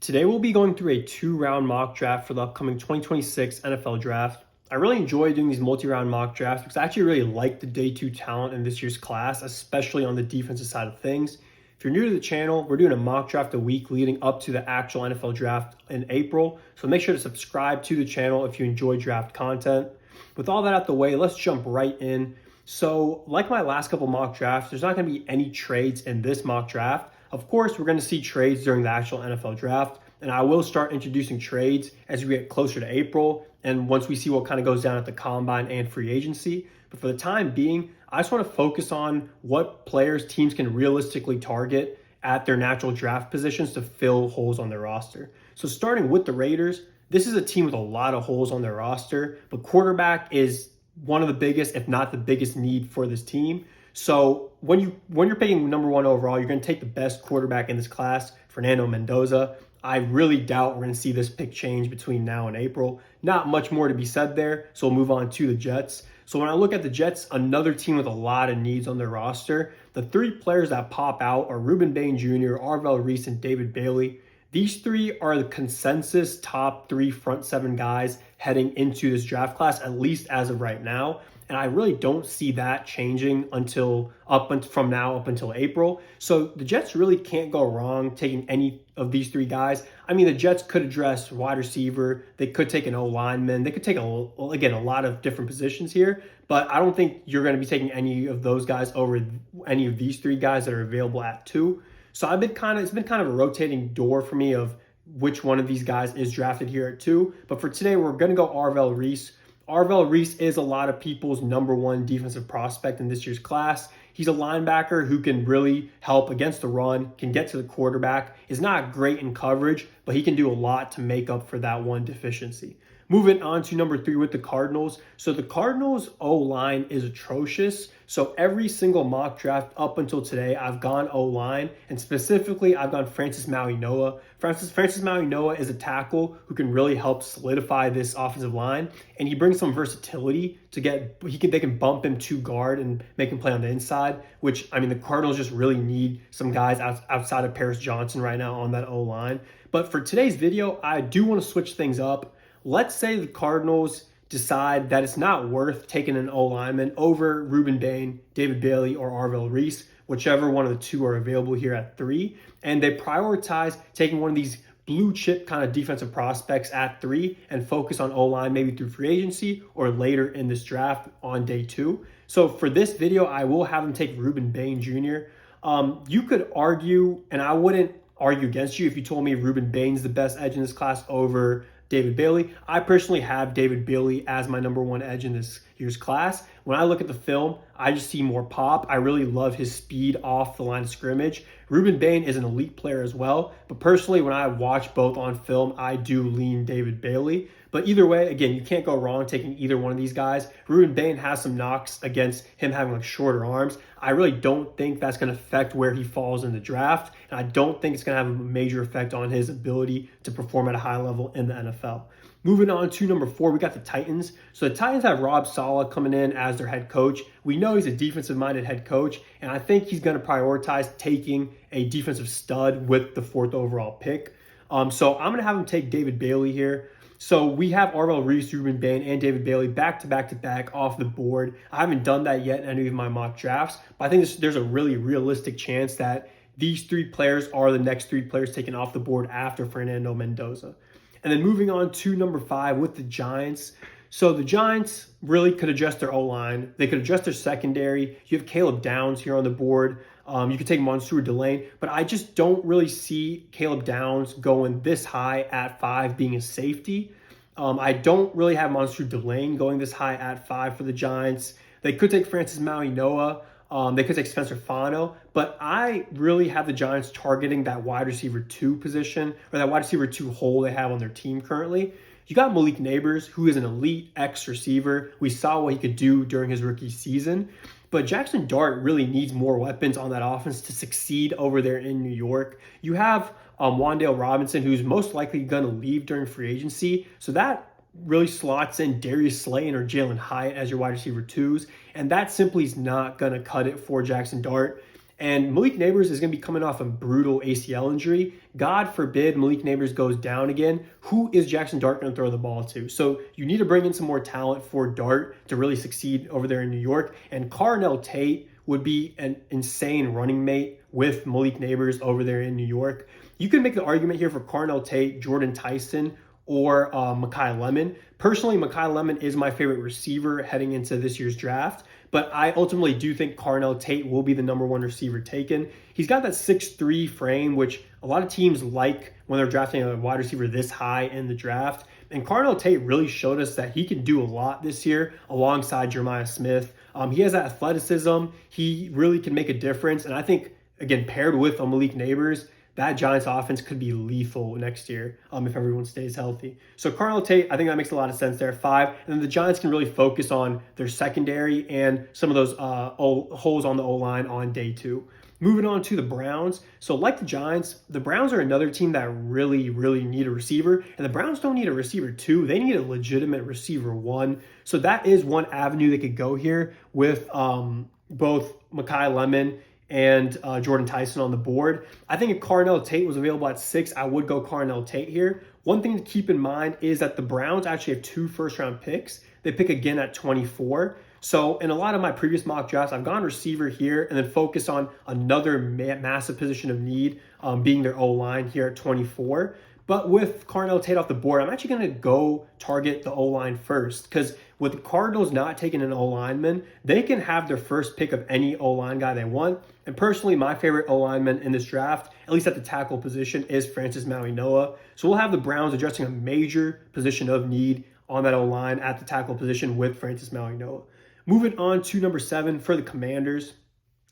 Today we'll be going through a two-round mock draft for the upcoming 2026 NFL Draft. I really enjoy doing these multi-round mock drafts because I actually really like the day two talent in this year's class, especially on the defensive side of things. If you're new to the channel, we're doing a mock draft a week leading up to the actual NFL Draft in April, so make sure to subscribe to the channel if you enjoy draft content. With all that out the way, let's jump right in. So, like my last couple mock drafts, there's not going to be any trades in this mock draft. Of course, we're going to see trades during the actual NFL Draft, and I will start introducing trades as we get closer to April and once we see what kind of goes down at the Combine and free agency. But for the time being, I just want to focus on what players teams can realistically target at their natural draft positions to fill holes on their roster. So starting with the Raiders, this is a team with a lot of holes on their roster, but quarterback is one of the biggest, if not the biggest need for this team. So when you're picking number one overall, you're going to take the best quarterback in this class, Fernando Mendoza. I really doubt we're going to see this pick change between now and April. Not much more to be said there, so we'll move on to the Jets. So when I look at the Jets, another team with a lot of needs on their roster, the three players that pop out are Rueben Bain Jr., Arvell Reese, and David Bailey. These three are the consensus top three front seven guys heading into this draft class, at least as of right now. And I really don't see that changing from now up until April. So the Jets really can't go wrong taking any of these three guys. I mean, the Jets could address wide receiver. They could take an O-lineman. They could take, a lot of different positions here. But I don't think you're going to be taking any of those guys over any of these three guys that are available at 2. So it's been kind of a rotating door for me of which one of these guys is drafted here at 2. But for today, we're going to go Arvell Reese. Arvell Reese is a lot of people's number one defensive prospect in this year's class. He's a linebacker who can really help against the run, can get to the quarterback, is not great in coverage, but he can do a lot to make up for that one deficiency. Moving on to number 3 with the Cardinals. So the Cardinals O-line is atrocious. So every single mock draft up until today, I've gone O-line, and specifically I've gone Francis Mauigoa. Francis Mauigoa is a tackle who can really help solidify this offensive line, and he brings some versatility they can bump him to guard and make him play on the inside, which, I mean, the Cardinals just really need some guys outside of Paris Johnson right now on that O-line. But for today's video, I do want to switch things up. Let's say the Cardinals decide that it's not worth taking an O-lineman over Rueben Bain, David Bailey, or Arvell Reese, whichever one of the two are available here at 3. And they prioritize taking one of these blue chip kind of defensive prospects at 3 and focus on O-line maybe through free agency or later in this draft on day 2. So for this video, I will have them take Rueben Bain Jr. You could argue, and I wouldn't argue against you if you told me Rueben Bain's the best edge in this class over David Bailey. I personally have David Bailey as my number one edge in this year's class. When I look at the film, I just see more pop. I really love his speed off the line of scrimmage. Rueben Bain is an elite player as well, but personally, when I watch both on film, I do lean David Bailey. But either way, again, you can't go wrong taking either one of these guys. Rueben Bain has some knocks against him having shorter arms. I really don't think that's going to affect where he falls in the draft, and I don't think it's going to have a major effect on his ability to perform at a high level in the NFL. Moving on to number 4, we got the Titans. So the Titans have Rob Saleh coming in as their head coach. We know he's a defensive-minded head coach, and I think he's going to prioritize taking a defensive stud with the 4th overall pick. So I'm going to have him take David Bailey here. So we have Arvell Reese, Rueben Bain, and David Bailey back off the board. I haven't done that yet in any of my mock drafts, but I think there's a really realistic chance that these 3 players are the next 3 players taken off the board after Fernando Mendoza. And then moving on to number 5 with the Giants. So the Giants really could adjust their O-line. They could adjust their secondary. You have Caleb Downs here on the board. You could take Mansour Delane, but I just don't really see Caleb Downs going this high at 5 being a safety. I don't really have Mansour Delane going this high at 5 for the Giants. They could take Francis Mauigoa. They could take Spencer Fano, but I really have the Giants targeting that wide receiver 2 position, or that wide receiver 2 hole they have on their team currently. You got Malik Neighbors, who is an elite X receiver. We saw what he could do during his rookie season, but Jackson Dart really needs more weapons on that offense to succeed over there in New York. You have Wan'Dale Robinson, who's most likely going to leave during free agency, so that really slots in Darius Slayton or Jalen Hyatt as your wide receiver 2s, and that simply is not going to cut it for Jackson Dart. And Malik Nabers is going to be coming off a brutal ACL injury. God forbid Malik Nabers goes down again. Who is Jackson Dart going to throw the ball to? So you need to bring in some more talent for Dart to really succeed over there in New York. And Carnell Tate would be an insane running mate with Malik Nabers over there in New York. You can make the argument here for Carnell Tate, Jordan Tyson, or Makai Lemon. Personally, Makai Lemon is my favorite receiver heading into this year's draft, but I ultimately do think Carnell Tate will be the number one receiver taken. He's got that 6'3" frame, which a lot of teams like when they're drafting a wide receiver this high in the draft. And Carnell Tate really showed us that he can do a lot this year alongside Jeremiah Smith. He has that athleticism. He really can make a difference. And I think, again, paired with Malik Nabers, that Giants offense could be lethal next year if everyone stays healthy. So Carnell Tate, I think that makes a lot of sense there, 5. And then the Giants can really focus on their secondary and some of those holes on the O-line on day 2. Moving on to the Browns. So like the Giants, the Browns are another team that really, really need a receiver. And the Browns don't need a receiver 2. They need a legitimate receiver 1. So that is one avenue they could go here with both Makai Lemon and Jordan Tyson on the board. I think if Carnell Tate was available at 6, I would go Carnell Tate here. One thing to keep in mind is that the Browns actually have 2 first-round picks. They pick again at 24. So in a lot of my previous mock drafts, I've gone receiver here and then focus on another massive position of need, being their O-line here at 24. But with Carnell Tate off the board, I'm actually going to go target the O-line first, because with the Cardinals not taking an O-lineman, they can have their first pick of any O-line guy they want. And personally, my favorite O-lineman in this draft, at least at the tackle position, is Francis Mauigoa. So we'll have the Browns addressing a major position of need on that O-line at the tackle position with Francis Mauigoa. Moving on to number 7 for the Commanders.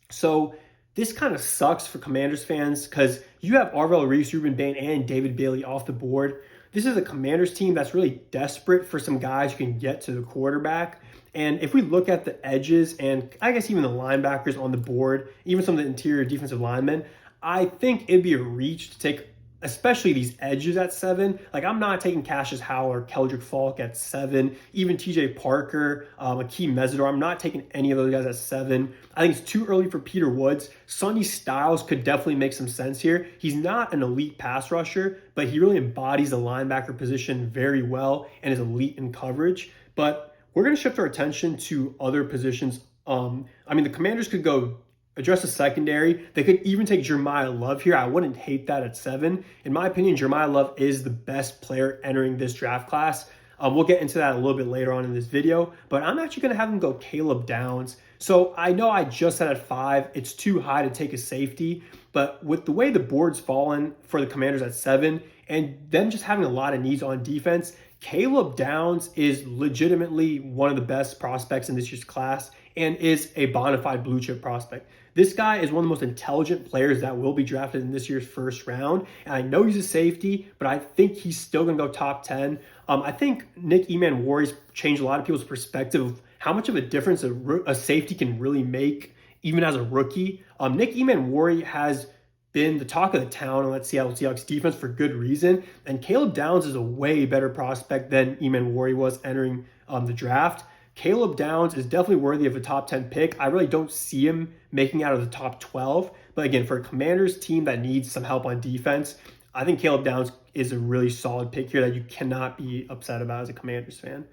So this kind of sucks for Commanders fans because you have Arvell Reese, Ruben Bain, and David Bailey off the board. This is a Commanders team that's really desperate for some guys who can get to the quarterback. And if we look at the edges and I guess even the linebackers on the board, even some of the interior defensive linemen, I think it'd be a reach to take especially these edges at 7. Like, I'm not taking Cassius Howell or Keldrick Falk at 7, even TJ Parker, Akeem Mesidor. I'm not taking any of those guys at 7. I think it's too early for Peter Woods. Sonny Styles could definitely make some sense here. He's not an elite pass rusher, but he really embodies the linebacker position very well and is elite in coverage. But we're going to shift our attention to other positions. The Commanders could go address the secondary. They could even take Jeremiah Love here. I wouldn't hate that at 7. In my opinion, Jeremiah Love is the best player entering this draft class. We'll get into that a little bit later on in this video, but I'm actually going to have him go Caleb Downs. So I know I just said at 5, it's too high to take a safety, but with the way the board's fallen for the Commanders at 7, and them just having a lot of needs on defense, Caleb Downs is legitimately one of the best prospects in this year's class and is a bona fide blue chip prospect. This guy is one of the most intelligent players that will be drafted in this year's first round. And I know he's a safety, but I think he's still going to go top 10. I think Nick Emmanwori's changed a lot of people's perspective of how much of a difference a safety can really make, even as a rookie. Nick Emmanwori has been the talk of the town on that Seattle Seahawks defense for good reason. And Caleb Downs is a way better prospect than Emmanwori was entering the draft. Caleb Downs is definitely worthy of a top 10 pick. I really don't see him making out of the top 12. But again, for a Commanders team that needs some help on defense, I think Caleb Downs is a really solid pick here that you cannot be upset about as a Commanders fan.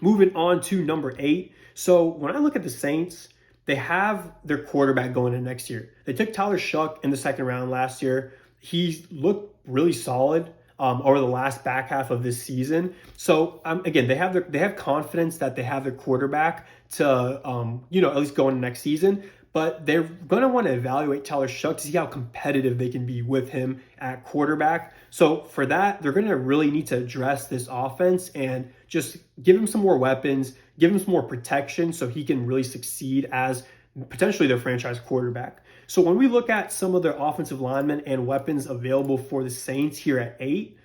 Moving on to number 8. So when I look at the Saints, they have their quarterback going in next year. They took Tyler Shuck in the 2nd round last year. He looked really solid over the last back half of this season. So again, they have confidence that they have their quarterback to at least go into next season. But they're going to want to evaluate Tyler Shuck to see how competitive they can be with him at quarterback. So for that, they're going to really need to address this offense and just give him some more weapons, give him some more protection so he can really succeed as potentially their franchise quarterback. So when we look at some of their offensive linemen and weapons available for the Saints here at 8,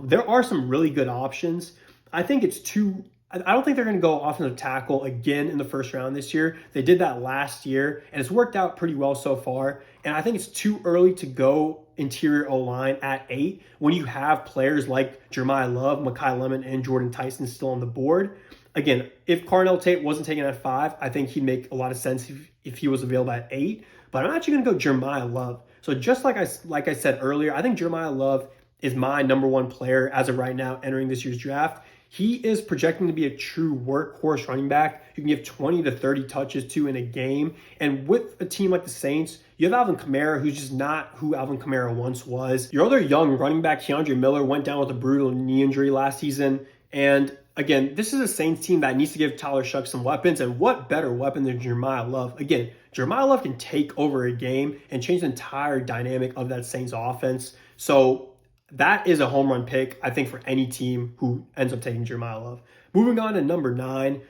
there are some really good options. I don't think they're going to go offensive tackle again in the first round this year. They did that last year, and it's worked out pretty well so far. And I think it's too early to go interior O-line at 8 when you have players like Jeremiah Love, Makai Lemon, and Jordan Tyson still on the board. Again, if Carnell Tate wasn't taken at 5, I think he'd make a lot of sense if he was available at 8. but I'm actually going to go Jeremiah Love. So just like I said earlier, I think Jeremiah Love is my number one player as of right now entering this year's draft. He is projecting to be a true workhorse running back. You can give 20 to 30 touches to in a game. And with a team like the Saints, you have Alvin Kamara, who's just not who Alvin Kamara once was. Your other young running back, Keandre Miller, went down with a brutal knee injury last season. And again, this is a Saints team that needs to give Tyler Shough some weapons. And what better weapon than Jeremiah Love? Again, Jeremiah Love can take over a game and change the entire dynamic of that Saints offense. So that is a home run pick, I think, for any team who ends up taking Jeremiah Love. Moving on to number 9.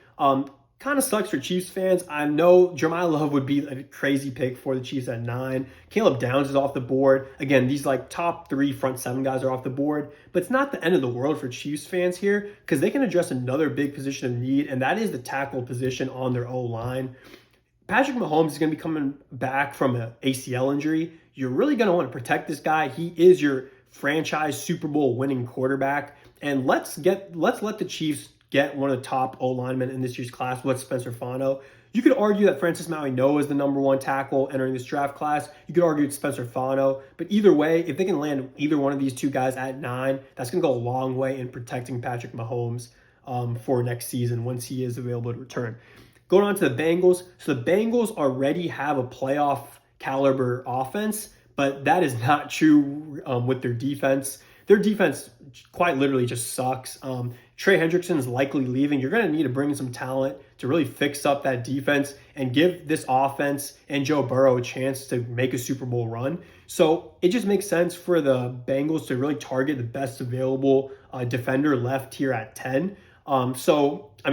Kind of sucks for Chiefs fans. I know Jeremiah Love would be a crazy pick for the Chiefs at 9. Caleb Downs is off the board. Again, these like top 3 front 7 guys are off the board, but it's not the end of the world for Chiefs fans here because they can address another big position of need, and that is the tackle position on their O-line. Patrick Mahomes is going to be coming back from an ACL injury. You're really going to want to protect this guy. He is your franchise Super Bowl winning quarterback. And let's let the Chiefs get one of the top O-linemen in this year's class with Spencer Fano. You could argue that Francis Mauigoa is the number 1 tackle entering this draft class. You could argue it's Spencer Fano. But either way, if they can land either one of these 2 guys at 9, that's going to go a long way in protecting Patrick Mahomes for next season once he is available to return. Going on to the Bengals. So the Bengals already have a playoff caliber offense, but that is not true with their defense. Their defense quite literally just sucks. Trey Hendrickson is likely leaving. You're going to need to bring in some talent to really fix up that defense and give this offense and Joe Burrow a chance to make a Super Bowl run. So it just makes sense for the Bengals to really target the best available defender left here at 10.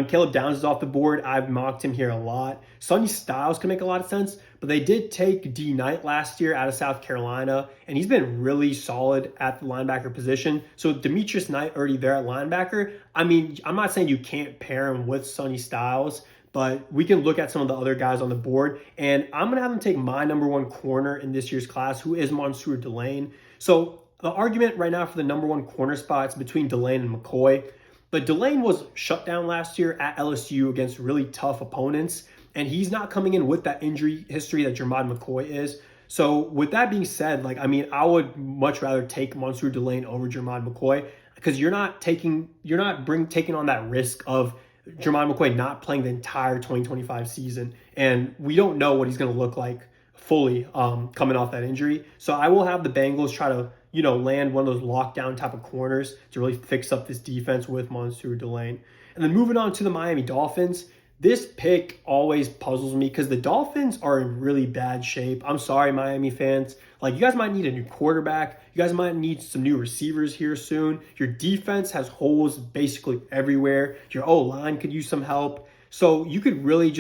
Caleb Downs is off the board. I've mocked him here a lot. Sonny Styles can make a lot of sense, but they did take D Knight last year out of South Carolina, and he's been really solid at the linebacker position. So Demetrius Knight already there at linebacker. I mean, I'm not saying you can't pair him with Sonny Styles, but we can look at some of the other guys on the board, and I'm going to have them take my number 1 corner in this year's class, who is Mansour Delane. So the argument right now for the number 1 corner spot is between Delane and McCoy. But Delane was shut down last year at LSU against really tough opponents, and he's not coming in with that injury history that Jermod McCoy is. So with that being said, I would much rather take Mansour Delane over Jermod McCoy because you're not taking on that risk of Jermod McCoy not playing the entire 2025 season, and we don't know what he's going to look like fully coming off that injury. So I will have the Bengals try to land one of those lockdown type of corners to really fix up this defense with Mansour Delane. And then moving on to the Miami Dolphins, this pick always puzzles me because the Dolphins are in really bad shape. I'm sorry, Miami fans. You guys might need a new quarterback. You guys might need some new receivers here soon. Your defense has holes basically everywhere. Your O-line could use some help. So you could really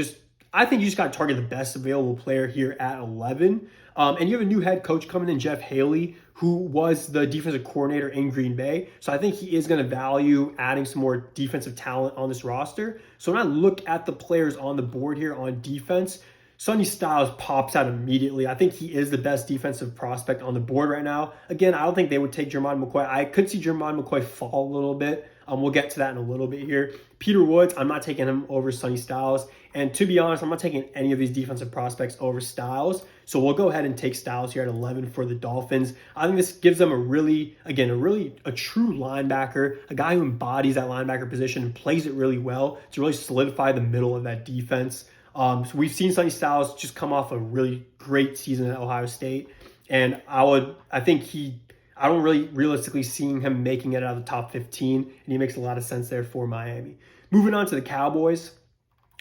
I think you just got to target the best available player here at 11. And you have a new head coach coming in, Jeff Haley, who was the defensive coordinator in Green Bay. So I think he is going to value adding some more defensive talent on this roster. So when I look at the players on the board here on defense, Sonny Styles pops out immediately. I think he is the best defensive prospect on the board right now. Again, I don't think they would take Jermod McCoy. I could see Jermod McCoy fall a little bit. We'll get to that in a little bit here. Peter Woods, I'm not taking him over Sonny Styles. And to be honest, I'm not taking any of these defensive prospects over Styles. So we'll go ahead and take Styles here at 11 for the Dolphins. I think this gives them a true linebacker, a guy who embodies that linebacker position and plays it really well to really solidify the middle of that defense. So we've seen Sonny Styles just come off a really great season at Ohio State. And I don't really realistically see him making it out of the top 15, and he makes a lot of sense there for Miami. Moving on to the Cowboys.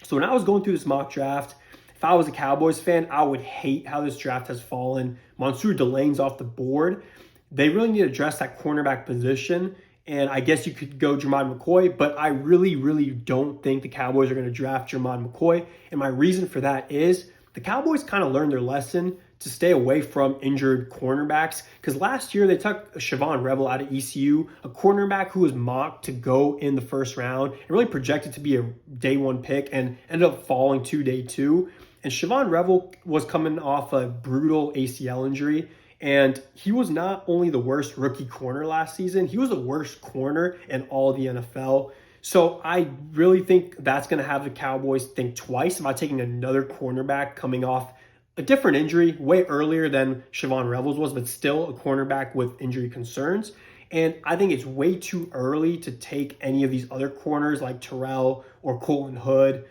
So when I was going through this mock draft, if I was a Cowboys fan, I would hate how this draft has fallen. Mansour Delane's off the board. They really need to address that cornerback position, and I guess you could go Jermod McCoy, but I really, really don't think the Cowboys are going to draft Jermod McCoy, and my reason for that is the Cowboys kind of learned their lesson to stay away from injured cornerbacks, because last year they took Siobhan Rebel out of ECU, a cornerback who was mocked to go in the first round and really projected to be a day 1 pick and ended up falling to day 2. And Siobhan Rebel was coming off a brutal ACL injury, and he was not only the worst rookie corner last season, he was the worst corner in all of the NFL. So I really think that's going to have the Cowboys think twice about taking another cornerback coming off a different injury way earlier than Siobhan Revels was, but still a cornerback with injury concerns. And I think it's way too early to take any of these other corners like Terrell or Colton Hood.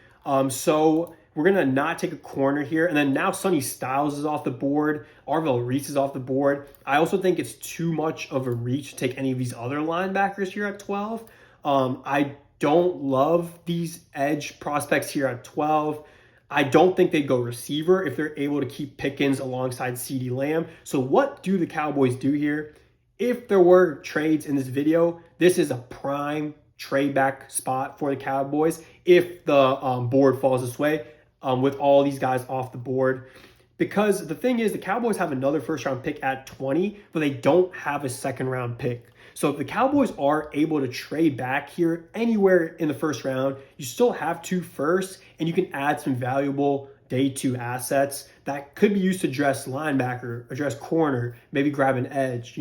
So we're going to not take a corner here. And then now Sonny Styles is off the board. Arvell Reese is off the board. I also think it's too much of a reach to take any of these other linebackers here at 12. I don't love these edge prospects here at 12. I don't think they'd go receiver if they're able to keep Pickens alongside CeeDee Lamb. So what do the Cowboys do here? If there were trades in this video, this is a prime trade back spot for the Cowboys if the board falls this way with all these guys off the board. Because the thing is, the Cowboys have another first round pick at 20, but they don't have a second round pick. So if the Cowboys are able to trade back here anywhere in the first round, you still have 2 firsts, and you can add some valuable day 2 assets that could be used to address linebacker, address corner, maybe grab an edge,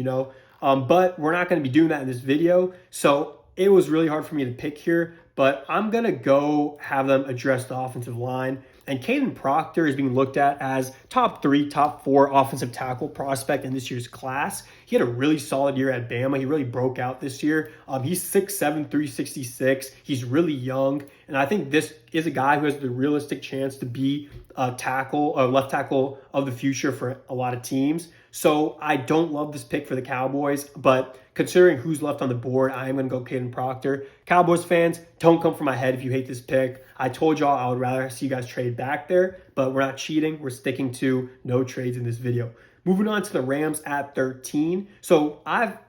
but we're not going to be doing that in this video. So it was really hard for me to pick here, but I'm going to go have them address the offensive line. And Caden Proctor is being looked at as top 3, top 4 offensive tackle prospect in this year's class. He had a really solid year at Bama. He really broke out this year. He's 6'7", 366. He's really young. And I think this is a guy who has the realistic chance to be a tackle, a left tackle of the future for a lot of teams. So I don't love this pick for the Cowboys, but considering who's left on the board, I am going to go Caden Proctor. Cowboys fans, don't come for my head if you hate this pick. I told y'all I would rather see you guys trade back there, but we're not cheating. We're sticking to no trades in this video. Moving on to the Rams at 13. So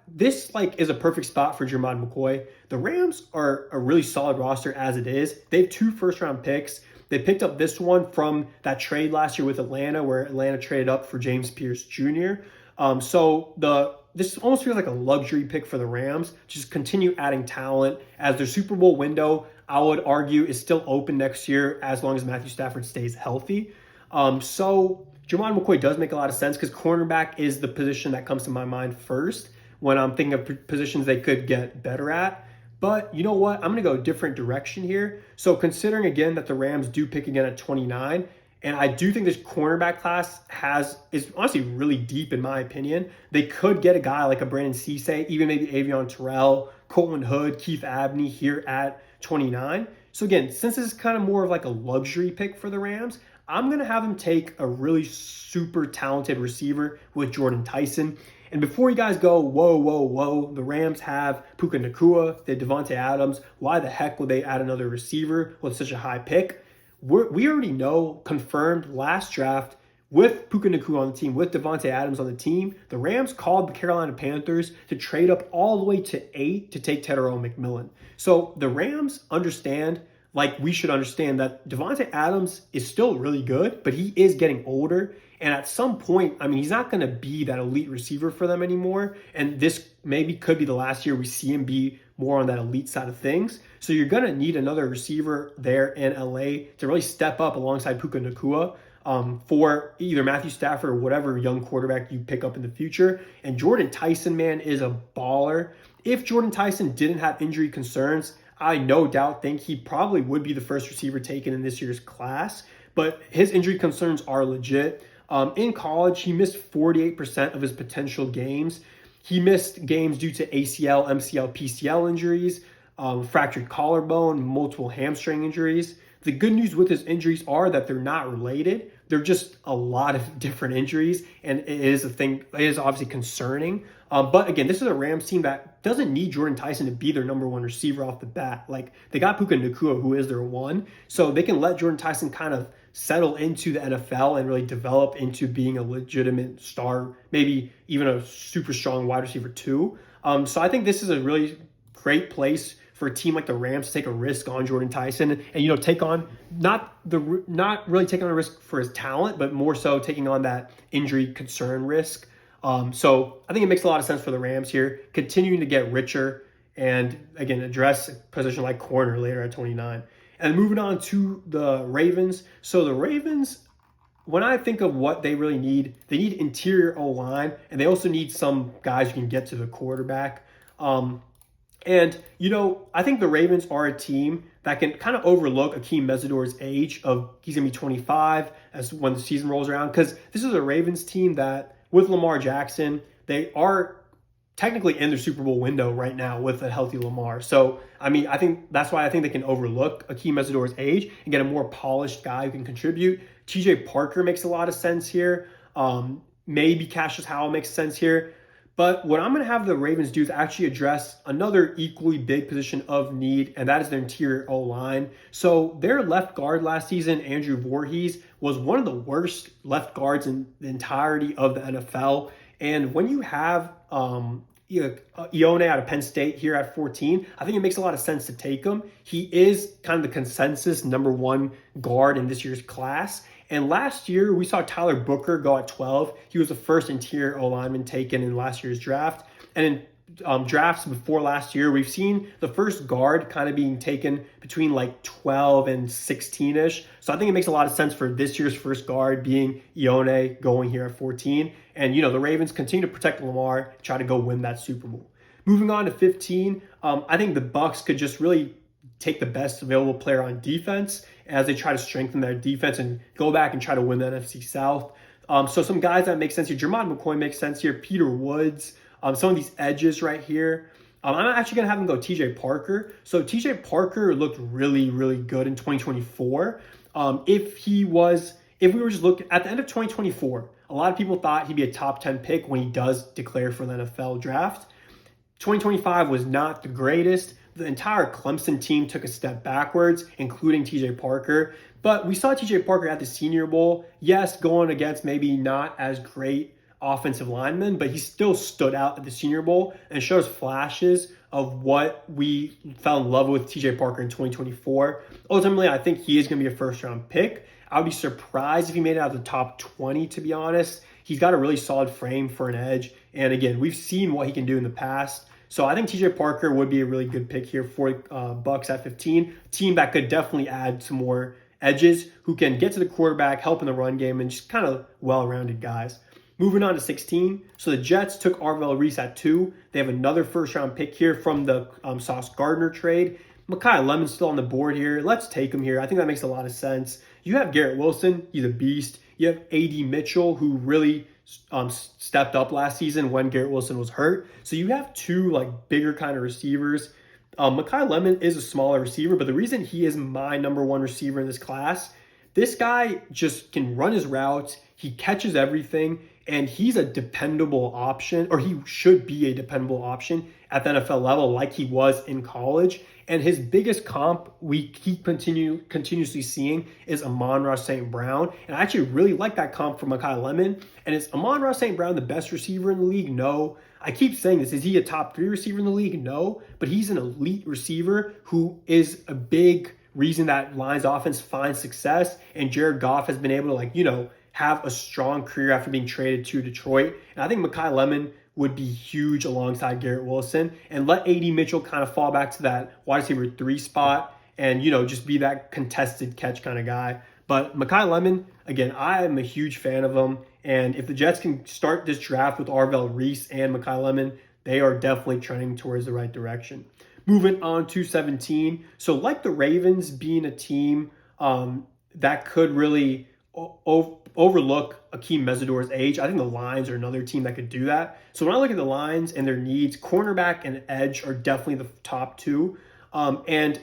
this is a perfect spot for Jermod McCoy. The Rams are a really solid roster as it is. They have 2 first-round picks. They picked up this one from that trade last year with Atlanta, where Atlanta traded up for James Pierce Jr. This almost feels like a luxury pick for the Rams. Just continue adding talent as their Super Bowl window, I would argue, is still open next year as long as Matthew Stafford stays healthy. So Jermod McCoy does make a lot of sense because cornerback is the position that comes to my mind first when I'm thinking of positions they could get better at. But you know what? I'm going to go a different direction here. So considering, again, that the Rams do pick again at 29, and I do think this cornerback class is honestly really deep in my opinion. They could get a guy like a Brandon Cisse, even maybe Avion Terrell, Colton Hood, Keith Abney here at 29. So again, since this is kind of more of like a luxury pick for the Rams, I'm going to have them take a really super talented receiver with Jordan Tyson. And before you guys go, whoa, the Rams have Puka Nacua, they have Devontae Adams. Why the heck would they add another receiver with such a high pick? We already know, confirmed last draft, with Puka Nacua on the team, with Devontae Adams on the team, the Rams called the Carolina Panthers to trade up all the way to 8 to take Tetairoa McMillan. So the Rams understand, like we should understand, that Devontae Adams is still really good, but he is getting older. And at some point, he's not going to be that elite receiver for them anymore. And this maybe could be the last year we see him be more on that elite side of things. So you're going to need another receiver there in LA to really step up alongside Puka Nacua for either Matthew Stafford or whatever young quarterback you pick up in the future. And Jordan Tyson, man, is a baller. If Jordan Tyson didn't have injury concerns, I no doubt think he probably would be the first receiver taken in this year's class. But his injury concerns are legit. In college, he missed 48% of his potential games. He missed games due to ACL, MCL, PCL injuries, fractured collarbone, multiple hamstring injuries. The good news with his injuries are that they're not related. They're just a lot of different injuries, and it is obviously concerning. But again, this is a Rams team that doesn't need Jordan Tyson to be their number 1 receiver off the bat. Like, they got Puka Nacua, who is their 1, so they can let Jordan Tyson kind of settle into the NFL and really develop into being a legitimate star, maybe even a super strong wide receiver 2. So I think this is a really great place for a team like the Rams to take a risk on Jordan Tyson and, take on not really taking on a risk for his talent, but more so taking on that injury concern risk. So I think it makes a lot of sense for the Rams here, continuing to get richer and, again, address a position like corner later at 29. And moving on to the Ravens. So the Ravens, when I think of what they really need, they need interior O-line, and they also need some guys who can get to the quarterback. And, I think the Ravens are a team that can kind of overlook Akeem Mesidor's age of he's going to be 25 as when the season rolls around. Because this is a Ravens team that, with Lamar Jackson, they are technically in their Super Bowl window right now with a healthy Lamar. So, I think that's why I think they can overlook Akeem Mesidor's age and get a more polished guy who can contribute. TJ Parker makes a lot of sense here. Maybe Cassius Howell makes sense here. But what I'm going to have the Ravens do is actually address another equally big position of need, and that is their interior O-line. So their left guard last season, Andrew Voorhees, was one of the worst left guards in the entirety of the NFL. And when you have Ione out of Penn State here at 14, I think it makes a lot of sense to take him. He is kind of the consensus number one guard in this year's class. And last year, we saw Tyler Booker go at 12. He was the first interior O-lineman taken in last year's draft. And in drafts before last year, we've seen the first guard kind of being taken between like 12 and 16-ish. So I think it makes a lot of sense for this year's first guard being Ione going here at 14. And, the Ravens continue to protect Lamar, try to go win that Super Bowl. Moving on to 15, I think the Bucs could just really take the best available player on defense as they try to strengthen their defense and go back and try to win the NFC South. So some guys that make sense here. Jermod McCoy makes sense here. Peter Woods. Some of these edges right here. I'm actually going to have them go TJ Parker. So TJ Parker looked really, really good in 2024. If we were just looking at the end of 2024, a lot of people thought he'd be a top 10 pick when he does declare for the NFL draft. 2025 was not the greatest. The entire Clemson team took a step backwards, including TJ Parker. But we saw TJ Parker at the Senior Bowl. Yes, going against maybe not as great offensive linemen, but he still stood out at the Senior Bowl and shows flashes of what we fell in love with TJ Parker in 2024. Ultimately, I think he is going to be a first-round pick. I would be surprised if he made it out of the top 20, to be honest. He's got a really solid frame for an edge. And again, we've seen what he can do in the past. So I think TJ Parker would be a really good pick here for Bucs at 15. Team that could definitely add some more edges who can get to the quarterback, help in the run game, and just kind of well-rounded guys. Moving on to 16. So the Jets took Arvell Reese at 2. They have another first-round pick here from the Sauce Gardner trade. Mekhi Lemon's still on the board here. Let's take him here. I think that makes a lot of sense. You have Garrett Wilson. He's a beast. You have A.D. Mitchell, who really stepped up last season when Garrett Wilson was hurt. So you have two bigger kind of receivers. Mekhi Lemon is a smaller receiver, but the reason he is my number one receiver in this class, this guy just can run his routes. He catches everything, and he's a dependable option, or he should be a dependable option at the NFL level like he was in college. And his biggest comp we keep continuously seeing is Amon-Ra St. Brown. And I actually really like that comp for Mekhi Lemon. And is Amon-Ra St. Brown the best receiver in the league? No. I keep saying this. Is he a top 3 receiver in the league? No. But he's an elite receiver who is a big reason that Lions offense finds success. And Jared Goff has been able to, have a strong career after being traded to Detroit. And I think Mekhi Lemon would be huge alongside Garrett Wilson, and let A.D. Mitchell kind of fall back to that wide receiver 3 spot and, just be that contested catch kind of guy. But Mekhi Lemon, again, I am a huge fan of him. And if the Jets can start this draft with Arvell Reese and Mekhi Lemon, they are definitely trending towards the right direction. Moving on to 17. So like the Ravens being a team that could really overlook Akeem Mesidor's age, I think the Lions are another team that could do that. So when I look at the Lions and their needs, cornerback and edge are definitely the top 2. And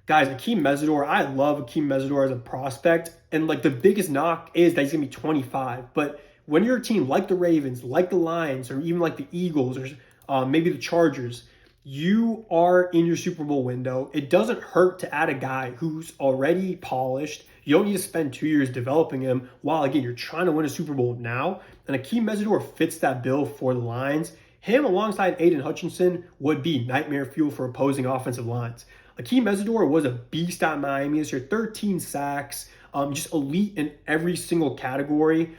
guys, Akeem Mesidor, I love Akeem Mesidor as a prospect. And the biggest knock is that he's going to be 25. But when you're a team like the Ravens, like the Lions, or even like the Eagles, or maybe the Chargers, you are in your Super Bowl window. It doesn't hurt to add a guy who's already polished. You don't need to spend 2 years developing him while, again, you're trying to win a Super Bowl now. And Akeem Mesidor fits that bill for the Lions. Him alongside Aiden Hutchinson would be nightmare fuel for opposing offensive lines. Akeem Mesidor was a beast at Miami this year, 13 sacks, just elite in every single category.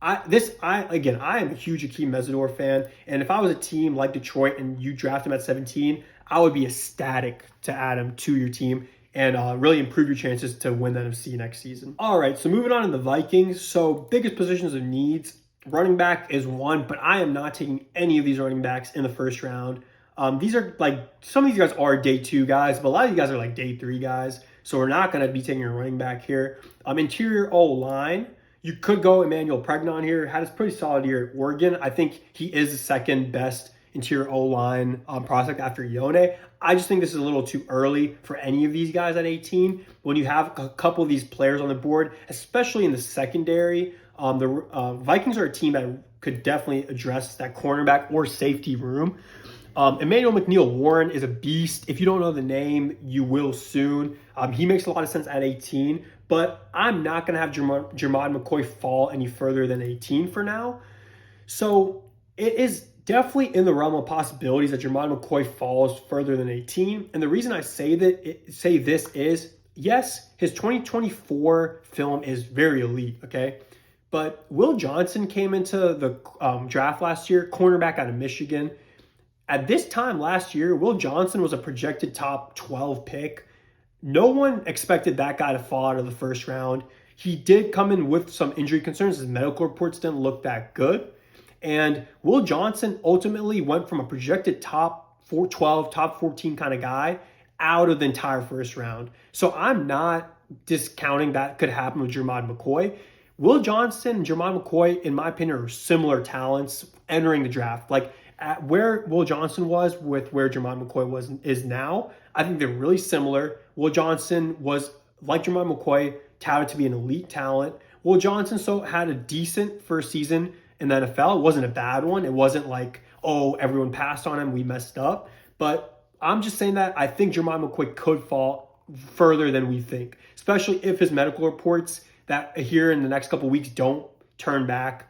I am a huge Akeem Mesidor fan, and if I was a team like Detroit and you draft him at 17, I would be ecstatic to add him to your team and really improve your chances to win the NFC next season. All right, so moving on to the Vikings. So biggest positions of needs, running back is one, but I am not taking any of these running backs in the first round. These are like, some of these guys are day 2 guys, but a lot of you guys are like day 3 guys. So we're not going to be taking a running back here. Interior O-line, you could go Emmanuel Pregnon here. Had a pretty solid year at Oregon. I think he is the second best interior O-line prospect after Ione. I just think this is a little too early for any of these guys at 18. When you have a couple of these players on the board, especially in the secondary, the Vikings are a team that could definitely address that cornerback or safety room. Emmanuel McNeill-Warren is a beast. If you don't know the name, you will soon. He makes a lot of sense at 18, but I'm not going to have Jermod McCoy fall any further than 18 for now. So it is definitely in the realm of possibilities that Jermod McCoy falls further than 18. And the reason I say this is, yes, his 2024 film is very elite, okay? But Will Johnson came into the draft last year, cornerback out of Michigan. At this time last year, Will Johnson was a projected top 12 pick. No one expected that guy to fall out of the first round. He did come in with some injury concerns. His medical reports didn't look that good. And Will Johnson ultimately went from a projected top 12, top 14 kind of guy out of the entire first round. So I'm not discounting that could happen with Jermod McCoy. Will Johnson and Jermod McCoy, in my opinion, are similar talents entering the draft. Like, at where Will Johnson was with where Jermod McCoy is now, I think they're really similar. Will Johnson was, like Jermod McCoy, touted to be an elite talent. Will Johnson had a decent first season in the NFL. It wasn't a bad one. It wasn't like, oh, everyone passed on him, we messed up. But I'm just saying that I think Jermod McCoy could fall further than we think, especially if his medical reports that here in the next couple of weeks don't turn back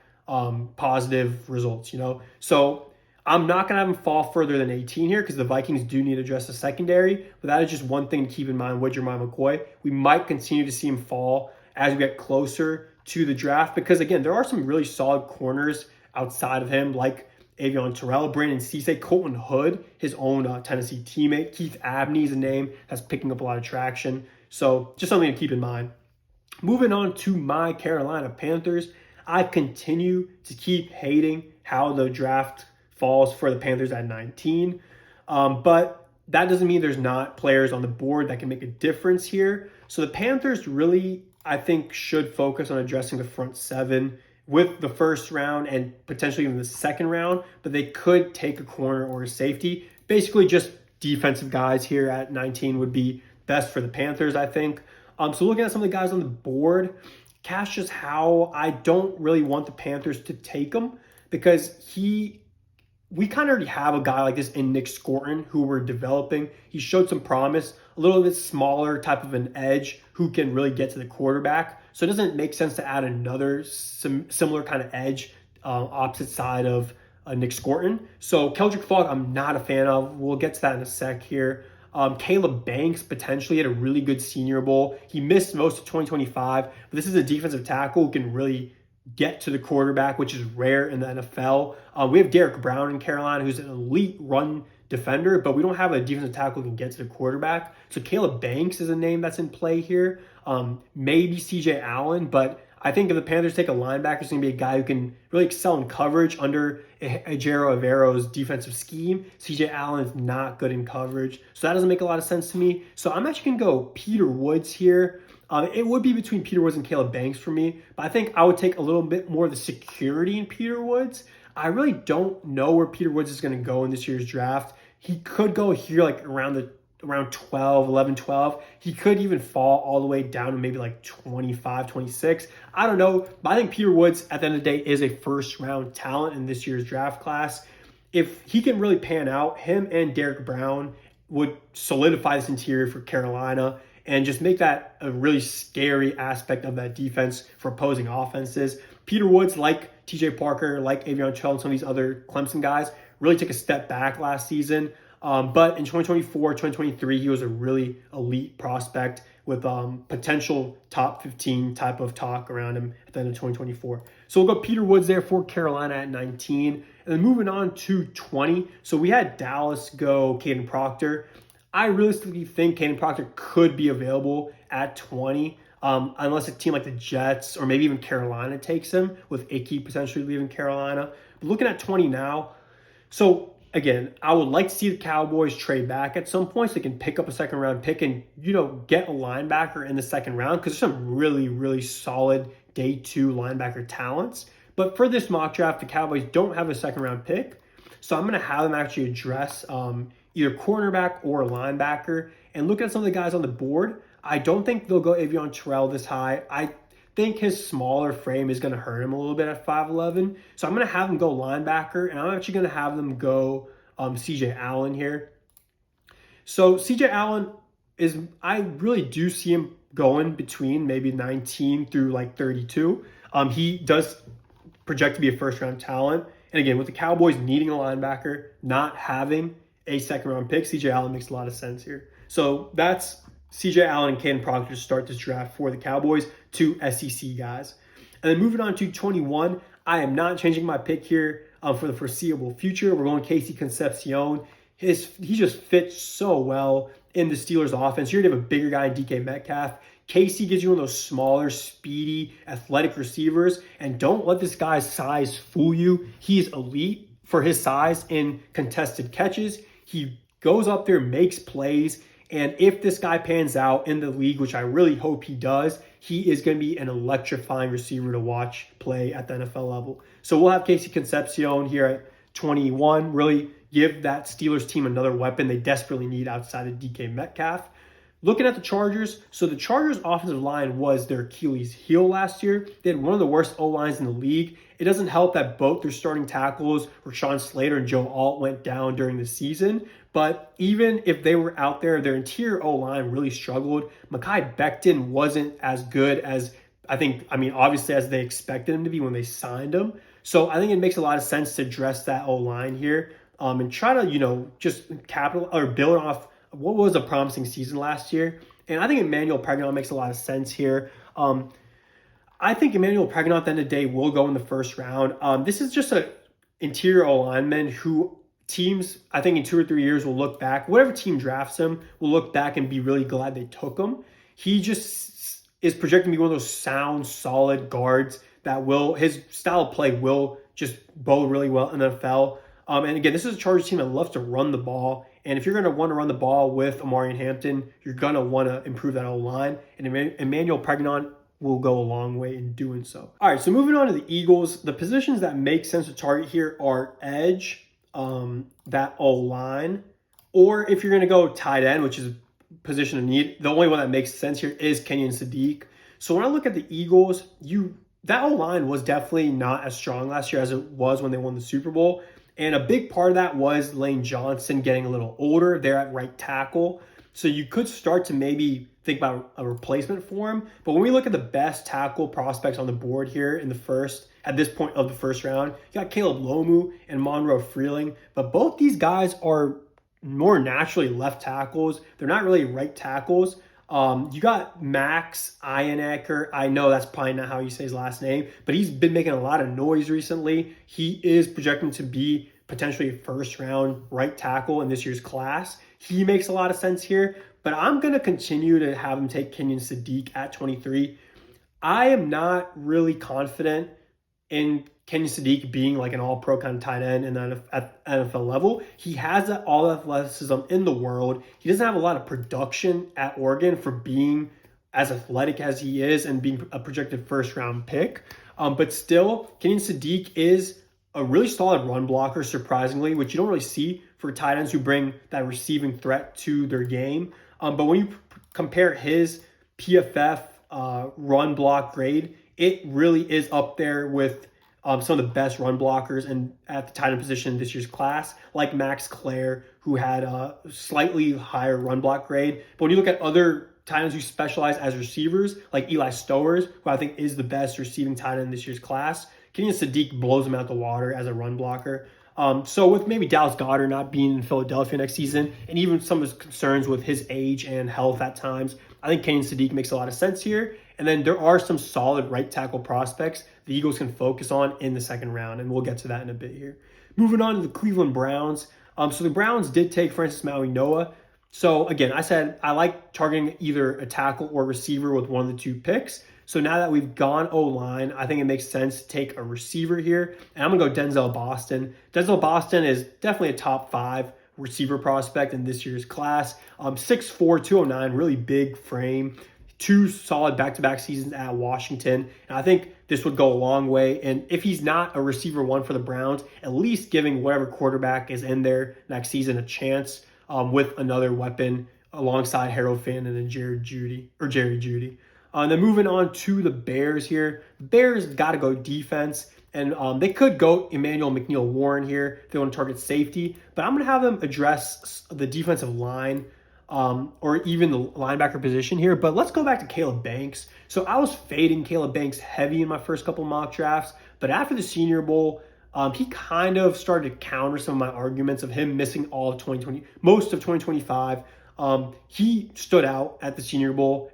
positive results, So I'm not going to have him fall further than 18 here because the Vikings do need to address the secondary. But that is just one thing to keep in mind with Jermod McCoy. We might continue to see him fall as we get closer to the draft because, again, there are some really solid corners outside of him, like Avion Terrell, Brandon Cisse, Colton Hood, his own Tennessee teammate. Keith Abney is a name that's picking up a lot of traction. So just something to keep in mind. Moving on to my Carolina Panthers, I continue to keep hating how the draft falls for the Panthers at 19. But that doesn't mean there's not players on the board that can make a difference here. So the Panthers really, I think, should focus on addressing the front seven with the first round and potentially even the second round, but they could take a corner or a safety. Basically just defensive guys here at 19 would be best for the Panthers, I think. So looking at some of the guys on the board, Cassius Howe, I don't really want the Panthers to take him because we kind of already have a guy like this in Nick Scorton who we're developing. He showed some promise, a little bit smaller type of an edge who can really get to the quarterback. So it doesn't make sense to add another similar kind of edge opposite side of Nick Scorton. So Keldrick Fogg, I'm not a fan of. We'll get to that in a sec here. Caleb Banks potentially had a really good Senior Bowl. He missed most of 2025, but this is a defensive tackle who can really get to the quarterback, which is rare in the NFL. We have Derek Brown in Carolina, who's an elite run defender, but we don't have a defensive tackle who can get to the quarterback. So Caleb Banks is a name that's in play here. Maybe CJ Allen, but I think if the Panthers take a linebacker, it's going to be a guy who can really excel in coverage under Ejiro Avero's defensive scheme. CJ Allen is not good in coverage, so that doesn't make a lot of sense to me. So I'm actually going to go Peter Woods here. It would be between Peter Woods and Caleb Banks for me, but I think I would take a little bit more of the security in Peter Woods. I really don't know where Peter Woods is going to go in this year's draft. He could go here like around 11, 12. He could even fall all the way down to maybe like 25, 26. I don't know, but I think Peter Woods at the end of the day is a first round talent in this year's draft class. If he can really pan out, him and Derek Brown would solidify this interior for Carolina and just make that a really scary aspect of that defense for opposing offenses. Peter Woods, like TJ Parker, like Avion Chell, and some of these other Clemson guys, really took a step back last season. But in 2024, 2023, he was a really elite prospect with potential top 15 type of talk around him at the end of 2024. So we'll go Peter Woods there for Carolina at 19. And then moving on to 20. So we had Dallas go Caden Proctor. I realistically think Caden Proctor could be available at 20, unless a team like the Jets or maybe even Carolina takes him, with Ickey potentially leaving Carolina. But looking at 20 now, so Again, I would like to see the Cowboys trade back at some point so they can pick up a second round pick and, get a linebacker in the second round because there's some really, really solid day two linebacker talents. But for this mock draft, the Cowboys don't have a second round pick. So I'm going to have them actually address either cornerback or linebacker and look at some of the guys on the board. I don't think they'll go Avion Terrell this high. I think his smaller frame is going to hurt him a little bit at 5'11". So I'm going to have him go linebacker, and I'm actually going to have them go CJ Allen here. So CJ Allen I really do see him going between maybe 19 through like 32. He does project to be a first round talent. And again, with the Cowboys needing a linebacker, not having a second round pick, CJ Allen makes a lot of sense here. So that's CJ Allen and Caden Proctor to start this draft for the Cowboys, two SEC guys. And then moving on to 21, I am not changing my pick here for the foreseeable future. We're going Casey Concepcion. He just fits so well in the Steelers offense. You're going to have a bigger guy in DK Metcalf. Casey gives you one of those smaller, speedy, athletic receivers. And don't let this guy's size fool you. He's elite for his size in contested catches. He goes up there, makes plays. And if this guy pans out in the league, which I really hope he does, he is going to be an electrifying receiver to watch play at the NFL level. So we'll have Casey Concepcion here at 21, really give that Steelers team another weapon they desperately need outside of DK Metcalf. Looking at the Chargers, so the Chargers offensive line was their Achilles heel last year. They had one of the worst O-lines in the league. It doesn't help that both their starting tackles, Rashawn Slater and Joe Alt, went down during the season. But even if they were out there, their interior O-line really struggled. Mekhi Becton wasn't as good as obviously as they expected him to be when they signed him. So I think it makes a lot of sense to address that O-line here and try to, just build off what was a promising season last year. And I think Emmanuel Pregnon makes a lot of sense here. I think Emmanuel Pregnon at the end of the day will go in the first round. This is just an interior O-lineman who teams, I think in 2 or 3 years, will look back. Whatever team drafts him will look back and be really glad they took him. He just is projected to be one of those sound, solid guards that his style of play will just bode really well in the NFL. And again, this is a Chargers team that loves to run the ball. And if you're going to want to run the ball with Omarion Hampton, you're going to want to improve that O-line. And Emmanuel Pregnon will go a long way in doing so. All right, so moving on to the Eagles, the positions that make sense to target here are edge, that O-line, or if you're going to go tight end, which is a position of need, the only one that makes sense here is Kenyon Sadiq. So when I look at the Eagles, that O-line was definitely not as strong last year as it was when they won the Super Bowl. And a big part of that was Lane Johnson getting a little older there at right tackle. So you could start to maybe think about a replacement for him. But when we look at the best tackle prospects on the board here at this point of the first round, you got Caleb Lomu and Monroe Freeling. But both these guys are more naturally left tackles. They're not really right tackles. You got Max Ionaker. I know that's probably not how you say his last name, but he's been making a lot of noise recently. He is projecting to be potentially a first round right tackle in this year's class. He makes a lot of sense here, but I'm going to continue to have him take Kenyon Sadiq at 23. I am not really confident in Kenyon Sadiq being like an all-pro kind of tight end at NFL level. He has all the athleticism in the world. He doesn't have a lot of production at Oregon for being as athletic as he is and being a projected first-round pick. But still, Kenyon Sadiq is a really solid run blocker, surprisingly, which you don't really see for tight ends who bring that receiving threat to their game. But when you compare his PFF run block grade, it really is up there with some of the best run blockers at the tight end position in this year's class, like Max Clare, who had a slightly higher run block grade. But when you look at other tight ends who specialize as receivers, like Eli Stowers, who I think is the best receiving tight end in this year's class, Kenyon Sadiq blows him out the water as a run blocker. So with maybe Dallas Goedert not being in Philadelphia next season, and even some of his concerns with his age and health at times, I think Kenyon Sadiq makes a lot of sense here. And then there are some solid right tackle prospects the Eagles can focus on in the second round, and we'll get to that in a bit here. Moving on to the Cleveland Browns. So the Browns did take Francis Maui-Noah. So again, I said I like targeting either a tackle or receiver with one of the two picks. So now that we've gone O-line, I think it makes sense to take a receiver here. And I'm going to go Denzel Boston. Denzel Boston is definitely a top 5 receiver prospect in this year's class. 6'4", 209, really big frame. 2 solid back-to-back seasons at Washington. And I think this would go a long way. And if he's not a receiver 1 for the Browns, at least giving whatever quarterback is in there next season a chance with another weapon alongside Harold Finn and then Jerry Jeudy. Then moving on to the Bears here. Bears got to go defense. And they could go Emmanuel McNeil-Warren here if they want to target safety. But I'm going to have them address the defensive line or even the linebacker position here. But let's go back to Caleb Banks. So I was fading Caleb Banks heavy in my first couple mock drafts. But after the Senior Bowl, he kind of started to counter some of my arguments of him missing all of 2020, most of 2025. He stood out at the Senior Bowl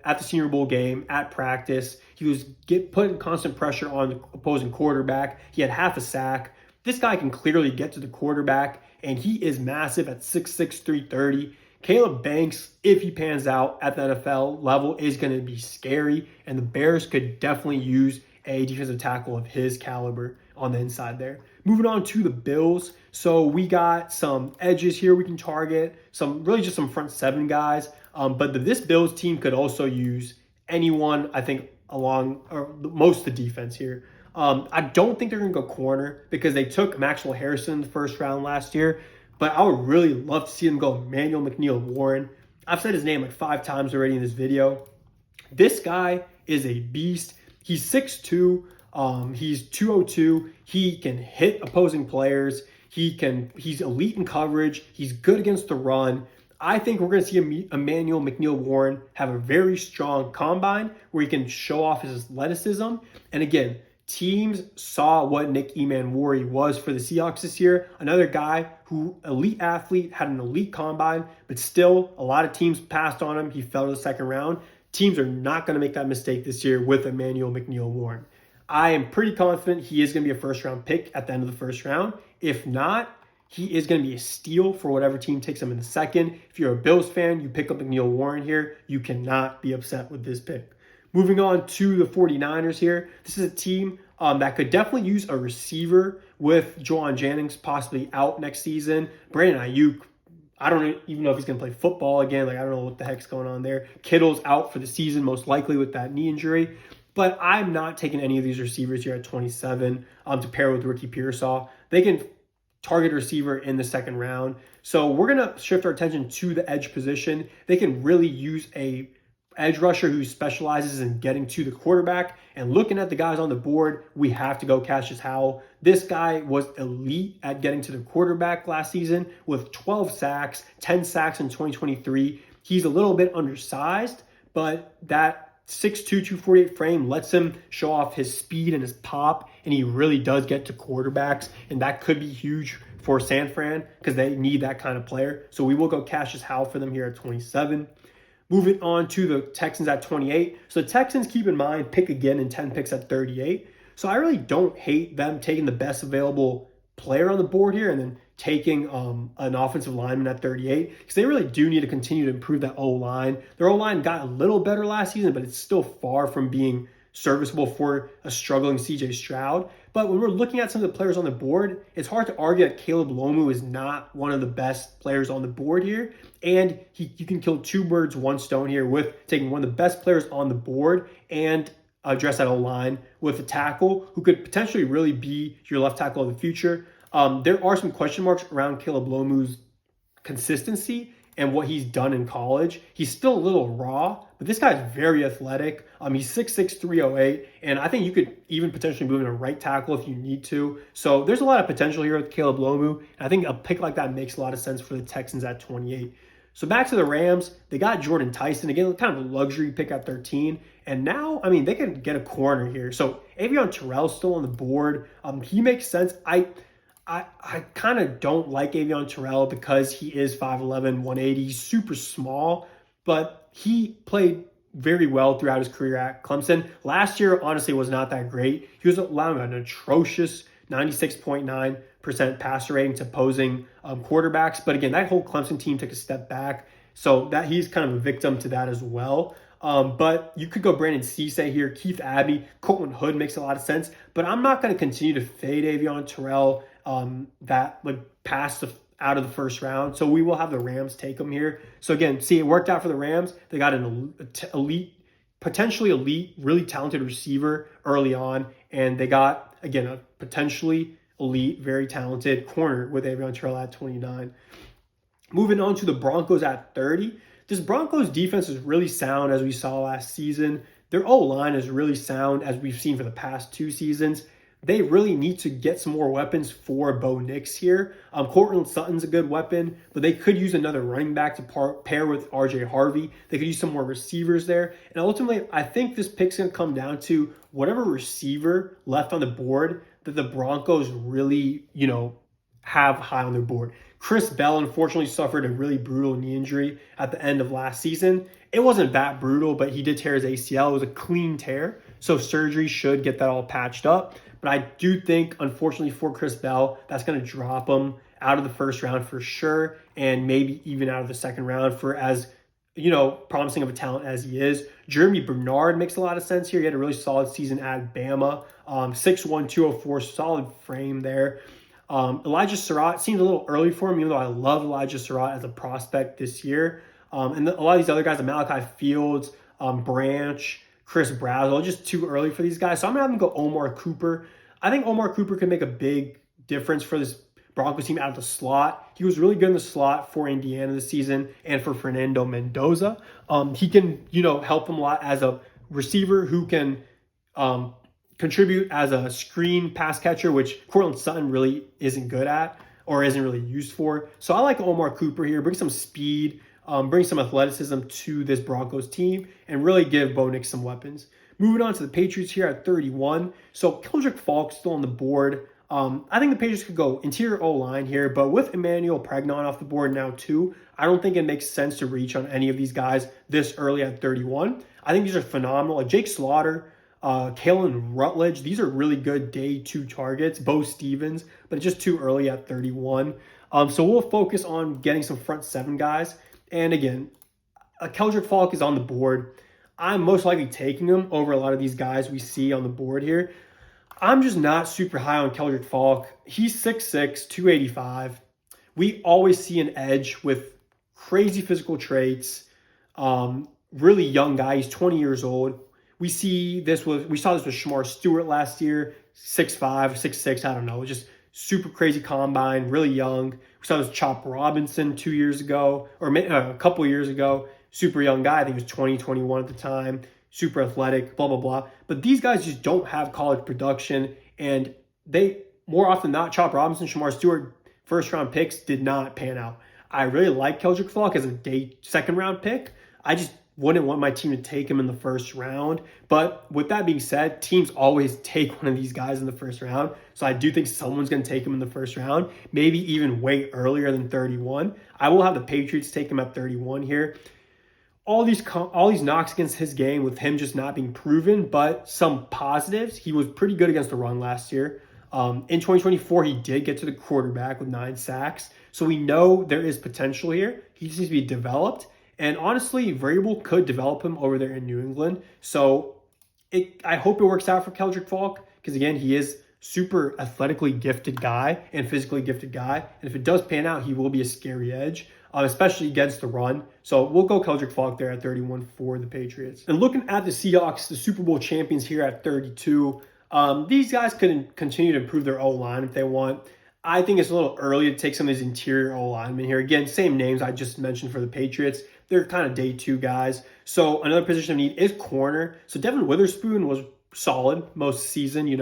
game, at practice. He was putting constant pressure on the opposing quarterback. He had half a sack. This guy can clearly get to the quarterback, and he is massive at 6'6", 330. Caleb Banks, if he pans out at the NFL level, is going to be scary, and the Bears could definitely use a defensive tackle of his caliber on the inside there. Moving on to the Bills. So we got some edges here we can target, just some front 7 guys. But this Bills team could also use anyone, I think, along or most of the defense here. I don't think they're going to go corner because they took Maxwell Harrison in the first round last year. But I would really love to see them go Emmanuel McNeil-Warren. I've said his name like 5 times already in this video. This guy is a beast. He's 6'2". He's 202. He can hit opposing players. He's elite in coverage. He's good against the run. I think we're going to see Emmanuel McNeil-Warren have a very strong combine where he can show off his athleticism. And again, teams saw what Nick Emmanwori was for the Seahawks this year. Another guy who, elite athlete, had an elite combine, but still a lot of teams passed on him. He fell to the second round. Teams are not going to make that mistake this year with Emmanuel McNeil-Warren. I am pretty confident he is going to be a first-round pick at the end of the first round. If not, he is going to be a steal for whatever team takes him in the second. If you're a Bills fan, you pick up McNeil-Warren here. You cannot be upset with this pick. Moving on to the 49ers here. This is a team that could definitely use a receiver with Jauan Jennings possibly out next season. Brandon Ayuk, I don't even know if he's going to play football again. I don't know what the heck's going on there. Kittle's out for the season, most likely with that knee injury. But I'm not taking any of these receivers here at 27 to pair with Ricky Pearsall. They can target a receiver in the second round. So we're going to shift our attention to the edge position. They can really use a edge rusher who specializes in getting to the quarterback. And looking at the guys on the board, we have to go Cassius Howell. This guy was elite at getting to the quarterback last season with 12 sacks, 10 sacks in 2023. He's a little bit undersized, but that 6'2", 248 frame lets him show off his speed and his pop, and he really does get to quarterbacks, and that could be huge for San Fran because they need that kind of player. So we will go Cassius Howell for them here at 27. Moving on to the Texans at 28. So the Texans, keep in mind, pick again in 10 picks at 38. So I really don't hate them taking the best available player on the board here and then taking an offensive lineman at 38 because they really do need to continue to improve that O-line. Their O-line got a little better last season, but it's still far from being serviceable for a struggling CJ Stroud. But when we're looking at some of the players on the board, it's hard to argue that Caleb Lomu is not one of the best players on the board here. And you can kill 2 birds, 1 stone here with taking one of the best players on the board and address that O-line with a tackle who could potentially really be your left tackle of the future. There are some question marks around Caleb Lomu's consistency and what he's done in college. He's still a little raw, but this guy's very athletic. He's 6'6", 308, and I think you could even potentially move in a right tackle if you need to. So there's a lot of potential here with Caleb Lomu, and I think a pick like that makes a lot of sense for the Texans at 28. So back to the Rams, they got Jordan Tyson, again, kind of a luxury pick at 13. And now, they can get a corner here. So Avion Terrell's still on the board. He makes sense. I kind of don't like Avion Terrell because he is 5'11", 180, super small, but he played very well throughout his career at Clemson. Last year, honestly, was not that great. He was allowing an atrocious 96.9% passer rating to opposing quarterbacks. But again, that whole Clemson team took a step back. So that he's kind of a victim to that as well. But you could go Brandon Cisse here, Keith Abbey, Colton Hood makes a lot of sense. But I'm not going to continue to fade Avion Terrell that like out of the first round. So we will have the Rams take him here. So again, see, it worked out for the Rams. They got an elite, potentially elite, really talented receiver early on, and they got, again, a potentially elite, very talented corner with Avion Terrell at 29. Moving on to the Broncos at 30. This Broncos defense is really sound, as we saw last season. Their O-line is really sound, as we've seen for the past 2 seasons. They really need to get some more weapons for Bo Nix here. Courtland Sutton's a good weapon, but they could use another running back to pair with RJ Harvey. They could use some more receivers there. And ultimately, I think this pick's going to come down to whatever receiver left on the board that the Broncos really, have high on their board. Chris Bell, unfortunately, suffered a really brutal knee injury at the end of last season. It wasn't that brutal, but he did tear his ACL. It was a clean tear, so surgery should get that all patched up. But I do think, unfortunately for Chris Bell, that's going to drop him out of the first round for sure, and maybe even out of the second round for as, promising of a talent as he is. Jeremy Bernard makes a lot of sense here. He had a really solid season at Bama. 6'1", 204, solid frame there. Elijah Surratt seems a little early for him, even though I love Elijah Surratt as a prospect this year. And a lot of these other guys, Malachi Fields, Branch, Chris Brazzell, just too early for these guys. So I'm going to have them go Omar Cooper. I think Omar Cooper can make a big difference for this Broncos team out of the slot. He was really good in the slot for Indiana this season and for Fernando Mendoza. He can, help them a lot as a receiver who can contribute as a screen pass catcher, which Courtland Sutton really isn't good at or isn't really used for. So I like Omar Cooper here. Bring some speed, bring some athleticism to this Broncos team, and really give Bo Nix some weapons. Moving on to the Patriots here at 31. So Keldrick Falk still on the board. I think the Patriots could go interior O-line here, but with Emmanuel Pregnon off the board now too, I don't think it makes sense to reach on any of these guys this early at 31. I think these are phenomenal. Like Jake Slaughter, Kalen Rutledge, these are really good day 2 targets. Bo Stevens, but it's just too early at 31. So we'll focus on getting some front 7 guys. And again, Keldrick Falk is on the board. I'm most likely taking him over a lot of these guys we see on the board here. I'm just not super high on Keldrick Falk. He's 6'6", 285. We always see an edge with crazy physical traits. Really young guy. He's 20 years old. We saw this with Shamar Stewart last year, 6'5", 6'6", I don't know. Just super crazy combine, really young. We saw this Chop Robinson 2 years ago, or a couple years ago. Super young guy. I think he was 20, 21 at the time. Super athletic, blah, blah, blah. But these guys just don't have college production. And they, more often than not, Chop Robinson, Shamar Stewart, first-round picks did not pan out. I really like Keldrick Falk as a second-round pick. I just wouldn't want my team to take him in the first round. But with that being said, teams always take one of these guys in the first round. So I do think someone's going to take him in the first round, maybe even way earlier than 31. I will have the Patriots take him at 31 here. All these knocks against his game with him just not being proven, but some positives. He was pretty good against the run last year. In 2024, he did get to the quarterback with 9 sacks. So we know there is potential here. He just needs to be developed. And honestly, Vrabel could develop him over there in New England. So I hope it works out for Keldrick Falk because, again, he is super athletically gifted guy and physically gifted guy. And if it does pan out, he will be a scary edge, especially against the run. So we'll go Keldrick Falk there at 31 for the Patriots. And looking at the Seahawks, the Super Bowl champions here at 32, these guys could continue to improve their O-line if they want. I think it's a little early to take some of these interior O-linemen here. Again, same names I just mentioned for the Patriots. They're kind of day 2 guys. So another position of need is corner. So Devin Witherspoon was solid most season,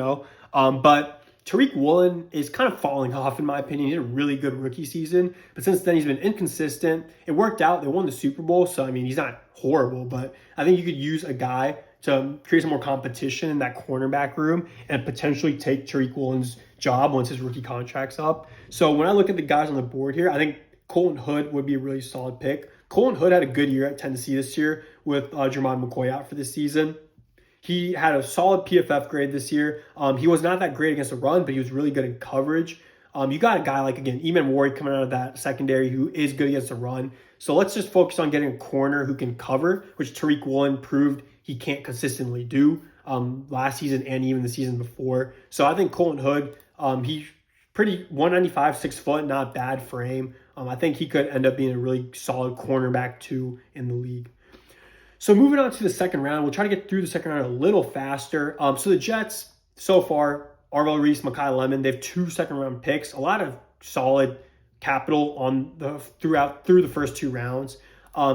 but Tariq Woolen is kind of falling off, in my opinion. He had a really good rookie season, but since then he's been inconsistent. It worked out. They won the Super Bowl, so, he's not horrible, but I think you could use a guy to create some more competition in that cornerback room and potentially take Tariq Woolen's job once his rookie contract's up. So when I look at the guys on the board here, I think Colton Hood would be a really solid pick. Colton Hood had a good year at Tennessee this year with Jermon McCoy out for this season. He had a solid PFF grade this year. He was not that great against the run, but he was really good in coverage. You got a guy like, again, Eamon Ward coming out of that secondary who is good against the run. So let's just focus on getting a corner who can cover, which Tariq Woolen proved he can't consistently do last season and even the season before. So I think Colton Hood, he's pretty 195, 6 foot, not bad frame. I think he could end up being a really solid cornerback too in the league. So moving on to the second round, we'll try to get through the second round a little faster. So the Jets so far, Arvell Reese, Mekhi Lemon, they have 2 second-round picks, a lot of solid capital on through the first 2 rounds.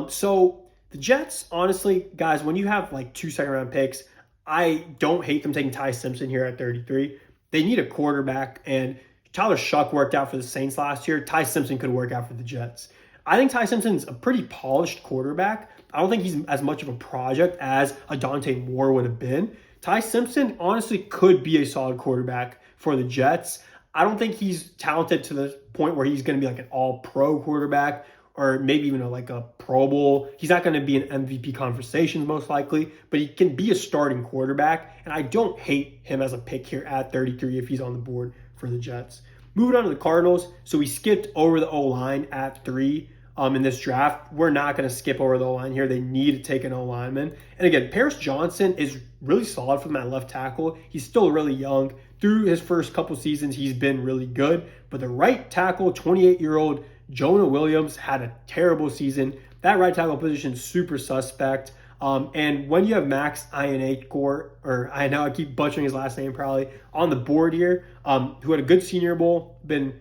So the Jets, honestly, guys, when you have like 2 second-round picks, I don't hate them taking Ty Simpson here at 33. They need a quarterback, and Tyler Shuck worked out for the Saints last year. Ty Simpson could work out for the Jets. I think Ty Simpson's a pretty polished quarterback. I don't think he's as much of a project as a Dante Moore would have been. Ty Simpson honestly could be a solid quarterback for the Jets. I don't think he's talented to the point where he's going to be like an all-pro quarterback or maybe even like a Pro Bowl. He's not going to be in MVP conversations most likely, but he can be a starting quarterback, and I don't hate him as a pick here at 33 if he's on the board for the Jets. Moving on to the Cardinals, so we skipped over the O-line at 3. In this draft. We're not going to skip over the O-line here. They need to take an O-lineman. And again, Paris Johnson is really solid from that left tackle. He's still really young. Through his first couple seasons, he's been really good. But the right tackle, 28-year-old Jonah Williams, had a terrible season. That right tackle position is super suspect. And when you have Max Iannacore, or I know I keep butchering his last name probably, on the board here, who had a good Senior Bowl, been,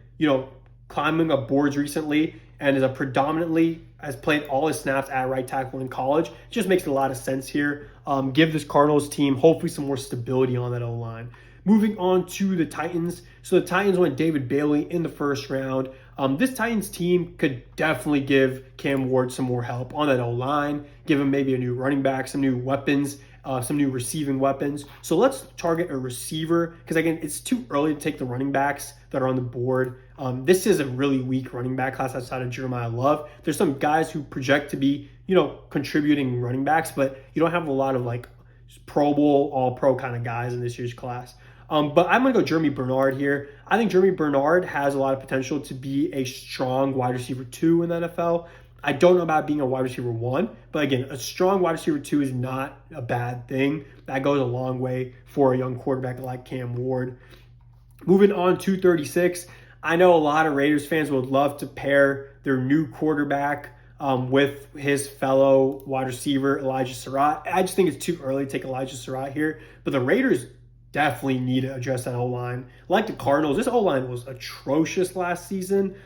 climbing up boards recently, and has played all his snaps at right tackle in college. It just makes a lot of sense here. Give this Cardinals team hopefully some more stability on that O-line. Moving on to the Titans. So the Titans went David Bailey in the first round. This Titans team could definitely give Cam Ward some more help on that O-line, give him maybe a new running back, some new weapons, some new receiving weapons. So let's target a receiver because, again, it's too early to take the running backs that are on the board. This is a really weak running back class outside of Jeremiah Love. There's some guys who project to be, contributing running backs, but you don't have a lot of like Pro Bowl, all-pro kind of guys in this year's class. But I'm going to go Jeremy Bernard here. I think Jeremy Bernard has a lot of potential to be a strong wide receiver 2 in the NFL. I don't know about being a wide receiver 1, but again, a strong wide receiver 2 is not a bad thing. That goes a long way for a young quarterback like Cam Ward. Moving on to 36, I know a lot of Raiders fans would love to pair their new quarterback with his fellow wide receiver, Elijah Surratt. I just think it's too early to take Elijah Surratt here, but the Raiders definitely need to address that O-line. Like the Cardinals, this O-line was atrocious last season.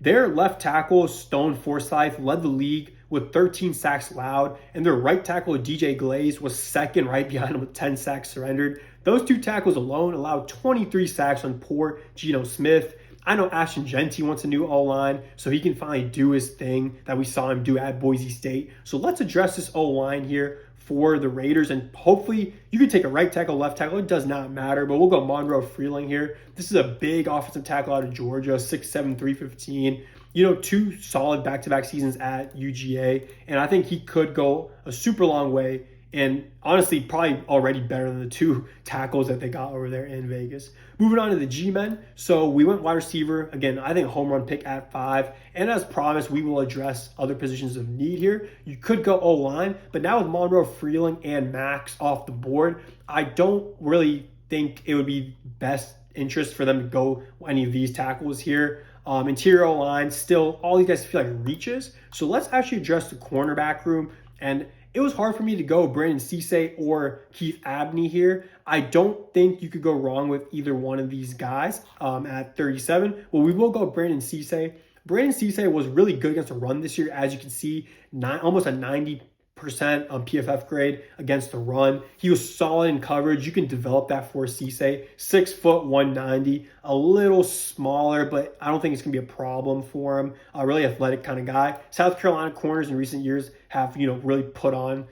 Their left tackle, Stone Forsythe, led the league with 13 sacks allowed, and their right tackle, DJ Glaze, was second right behind him with 10 sacks surrendered. Those 2 tackles alone allowed 23 sacks on poor Geno Smith. I know Ashton Jeanty wants a new O-line, so he can finally do his thing that we saw him do at Boise State. So let's address this O-line here for the Raiders, and hopefully you can take a right tackle, left tackle. It does not matter, but we'll go Monroe Freeling here. This is a big offensive tackle out of Georgia, 6'7", 315. 2 solid back-to-back seasons at UGA, and I think he could go a super long way, and honestly, probably already better than the 2 tackles that they got over there in Vegas. Moving on to the G-men. So we went wide receiver. Again, I think home run pick at 5. And as promised, we will address other positions of need here. You could go O-line, but now with Monroe Freeling and Max off the board, I don't really think it would be best interest for them to go any of these tackles here. Interior O-line, still, all these guys feel like reaches. So let's actually address the cornerback room. And it was hard for me to go Brandon Cisse or Keith Abney here. I don't think you could go wrong with either one of these guys at 37. Well, we will go Brandon Cisse. Brandon Cisse was really good against the run this year. As you can see, almost a 90% PFF grade against the run. He was solid in coverage. You can develop that for Cisse. 6 foot, 190, a little smaller, but I don't think it's going to be a problem for him. A really athletic kind of guy. South Carolina corners in recent years have, really put on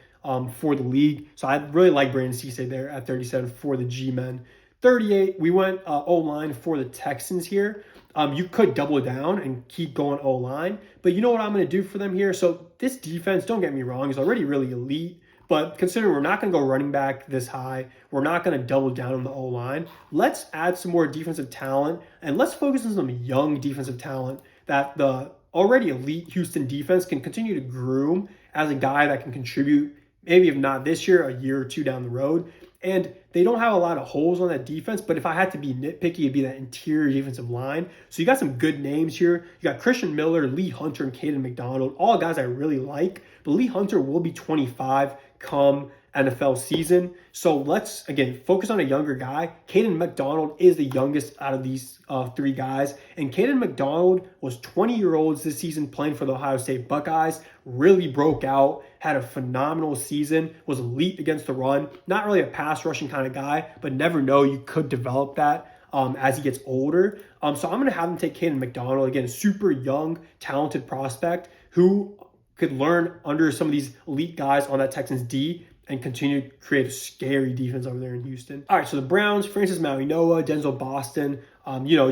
for the league. So I really like Brandon Cisse there at 37 for the G-men. 38, we went O-line for the Texans here. You could double down and keep going O-line, but you know what I'm going to do for them here? So this defense, don't get me wrong, is already really elite, But considering we're not going to go running back this high, we're not going to double down on the O-line. Let's add some more defensive talent, and let's focus on some young defensive talent that the already elite Houston defense can continue to groom as a guy that can contribute, maybe if not this year, a year or two down the road. And they don't have a lot of holes on that defense, but if I had to be nitpicky, it'd be that interior defensive line. So you got some good names here. You got Christian Miller, Lee Hunter, and Caden McDonald, all guys I really like. But Lee Hunter will be 25 come NFL season. So let's, again, focus on a younger guy. Caden McDonald is the youngest out of these three guys. And Caden McDonald was 20-year-olds this season playing for the Ohio State Buckeyes, really broke out, had a phenomenal season, was elite against the run. Not really a pass rushing kind of guy, but never know, you could develop that as he gets older. So I'm going to have him take Caden McDonald, again, super young, talented prospect who could learn under some of these elite guys on that Texans D and continue to create a scary defense over there in Houston. All right, so the Browns, Francis Mauigoa, Denzel Boston,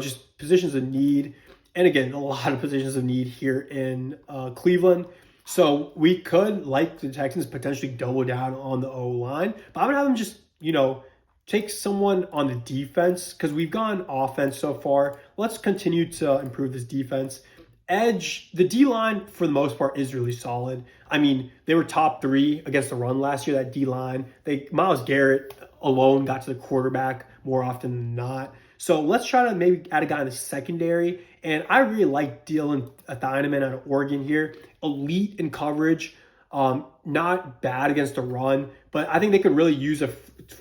just positions of need. And again, a lot of positions of need here in Cleveland. So we could, like the Texans, potentially double down on the O-line. But I'm going to have them just, take someone on the defense because we've gone offense so far. Let's continue to improve this defense. Edge, the D-line, for the most part, is really solid. I mean, they were top 3 against the run last year, that D-line. Myles Garrett alone got to the quarterback more often than not. So let's try to maybe add a guy in the secondary. And I really like Dylan Thieneman out of Oregon here. Elite in coverage, not bad against the run, but I think they could really use a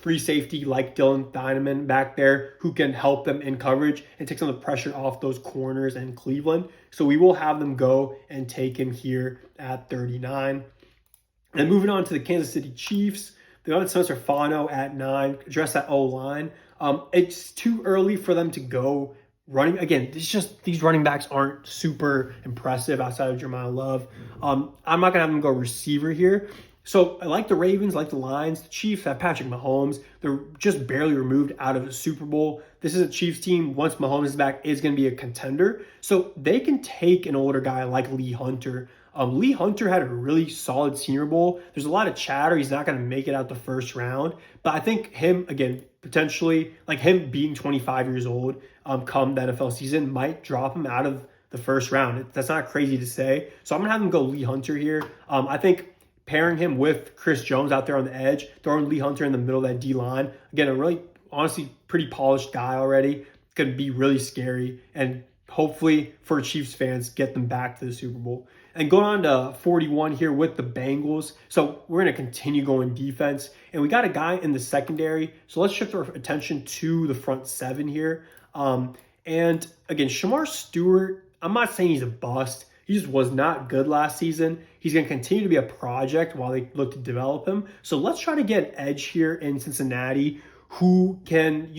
free safety like Dylan Thieneman back there who can help them in coverage and take some of the pressure off those corners in Cleveland. So we will have them go and take him here at 39. And moving on to the Kansas City Chiefs, they got Spencer Fano at 9, address that O-line. It's too early for them to go running. Again, it's just these running backs aren't super impressive outside of Jeremiah Love. I'm not going to have them go receiver here. So I like the Ravens, like the Lions. The Chiefs have Patrick Mahomes. They're just barely removed out of the Super Bowl. This is a Chiefs team, once Mahomes is back, is going to be a contender. So they can take an older guy like Lee Hunter. Lee Hunter had a really solid Senior Bowl. There's a lot of chatter. He's not going to make it out the first round. But I think him, again, potentially, like him being 25 years old come the NFL season might drop him out of the first round. That's not crazy to say. So I'm going to have him go Lee Hunter here. I think pairing him with Chris Jones out there on the edge, throwing Lee Hunter in the middle of that D-line. Again, a really, honestly, pretty polished guy already. Could be really scary. And hopefully, for Chiefs fans, get them back to the Super Bowl. And going on to 41 here with the Bengals. So we're going to continue going defense. And we got a guy in the secondary. So let's shift our attention to the front 7 here. And again, Shamar Stewart, I'm not saying he's a bust. He just was not good last season. He's going to continue to be a project while they look to develop him. So let's try to get an edge here in Cincinnati who can,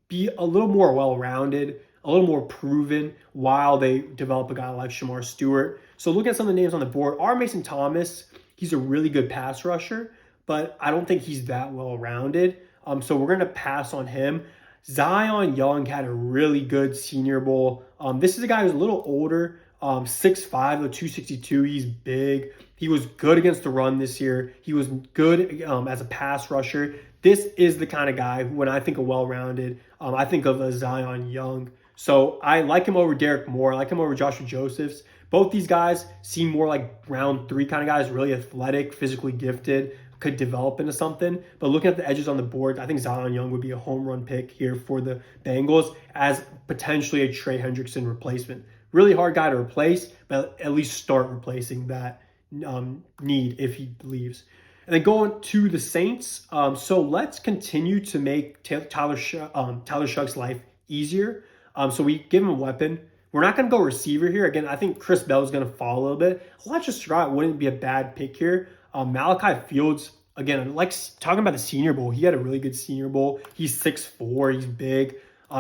be a little more well-rounded, a little more proven while they develop a guy like Shamar Stewart. So looking at some of the names on the board, R. Mason Thomas, he's a really good pass rusher, but I don't think he's that well-rounded. So we're going to pass on him. Zion Young had a really good Senior Bowl. This is a guy who's a little older, 6'5", 262. He's big. He was good against the run this year. He was good as a pass rusher. This is the kind of guy who, when I think of well-rounded, I think of a Zion Young. So I like him over Derek Moore. I like him over Joshua Josephs. Both these guys seem more like round 3 kind of guys, really athletic, physically gifted, could develop into something. But looking at the edges on the board, I think Zion Young would be a home run pick here for the Bengals as potentially a Trey Hendrickson replacement. Really hard guy to replace, but at least start replacing that need if he leaves. And then going to the Saints. So let's continue to make Tyler Shuck's life easier. So we give him a weapon. We're not going to go receiver here. Again, I think Chris Bell is going to fall a little bit. Elijah Stroud wouldn't be a bad pick here. Malachi Fields, again, like talking about the Senior Bowl, he had a really good Senior Bowl. He's 6'4", he's big.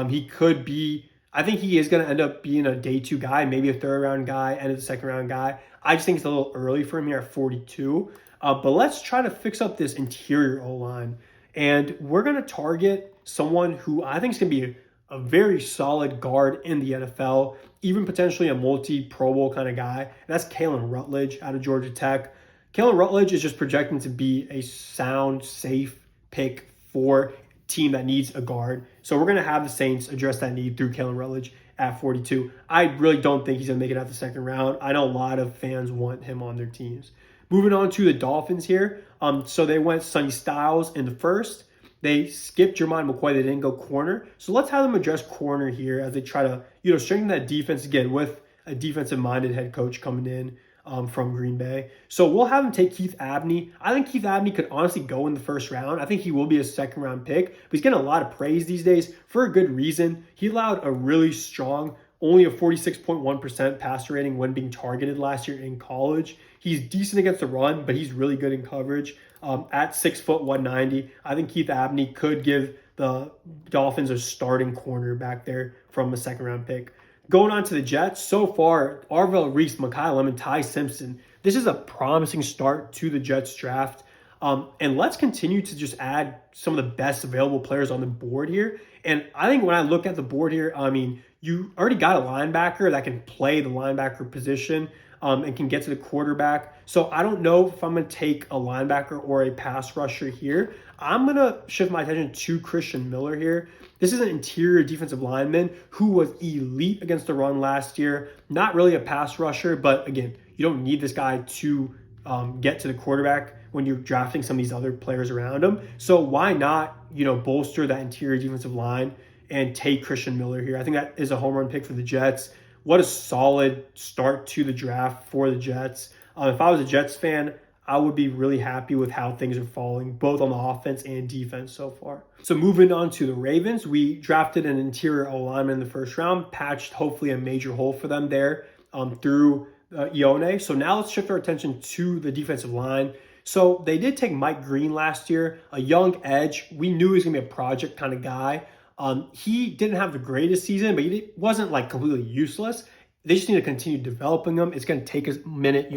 He could be, I think he is going to end up being a day 2 guy, maybe a 3rd round guy, end of the 2nd round guy. I just think it's a little early for him here at 42. But let's try to fix up this interior O-line. And we're going to target someone who I think is going to be a very solid guard in the NFL, even potentially a multi-Pro Bowl kind of guy. And that's Kalen Rutledge out of Georgia Tech. Kalen Rutledge is just projecting to be a sound, safe pick for a team that needs a guard. So we're going to have the Saints address that need through Kalen Rutledge at 42. I really don't think he's going to make it out the second round. I know a lot of fans want him on their teams. Moving on to the Dolphins here. So they went Sonny Styles in the first. They skipped Jeremiah McCoy. They didn't go corner. So let's have them address corner here as they try to, strengthen that defense again with a defensive-minded head coach coming in from Green Bay. So we'll have him take Keith Abney. I think Keith Abney could honestly go in the first round. I think he will be a second-round pick, but he's getting a lot of praise these days for a good reason. He allowed a really strong, only a 46.1% passer rating when being targeted last year in college. He's decent against the run, but he's really good in coverage. At 6 foot 190, I think Keith Abney could give the Dolphins a starting corner back there from a second-round pick. Going on to the Jets, so far, Arvell Reese, Mekhi Lemon, Ty Simpson. This is a promising start to the Jets draft. And let's continue to just add some of the best available players on the board here. And I think when I look at the board here, you already got a linebacker that can play the linebacker position and can get to the quarterback. So I don't know if I'm going to take a linebacker or a pass rusher here. I'm going to shift my attention to Christian Miller here. This is an interior defensive lineman who was elite against the run last year. Not really a pass rusher, but again, you don't need this guy to get to the quarterback when you're drafting some of these other players around him. So why not, bolster that interior defensive line and take Christian Miller here? I think that is a home run pick for the Jets. What a solid start to the draft for the Jets. If I was a Jets fan, I would be really happy with how things are falling, both on the offense and defense so far. So moving on to the Ravens, we drafted an interior O-lineman in the first round, patched hopefully a major hole for them there through Ione. So now let's shift our attention to the defensive line. So they did take Mike Green last year, a young edge. We knew he was going to be a project kind of guy. He didn't have the greatest season, but he wasn't like completely useless. They just need to continue developing him. It's going to take a minute,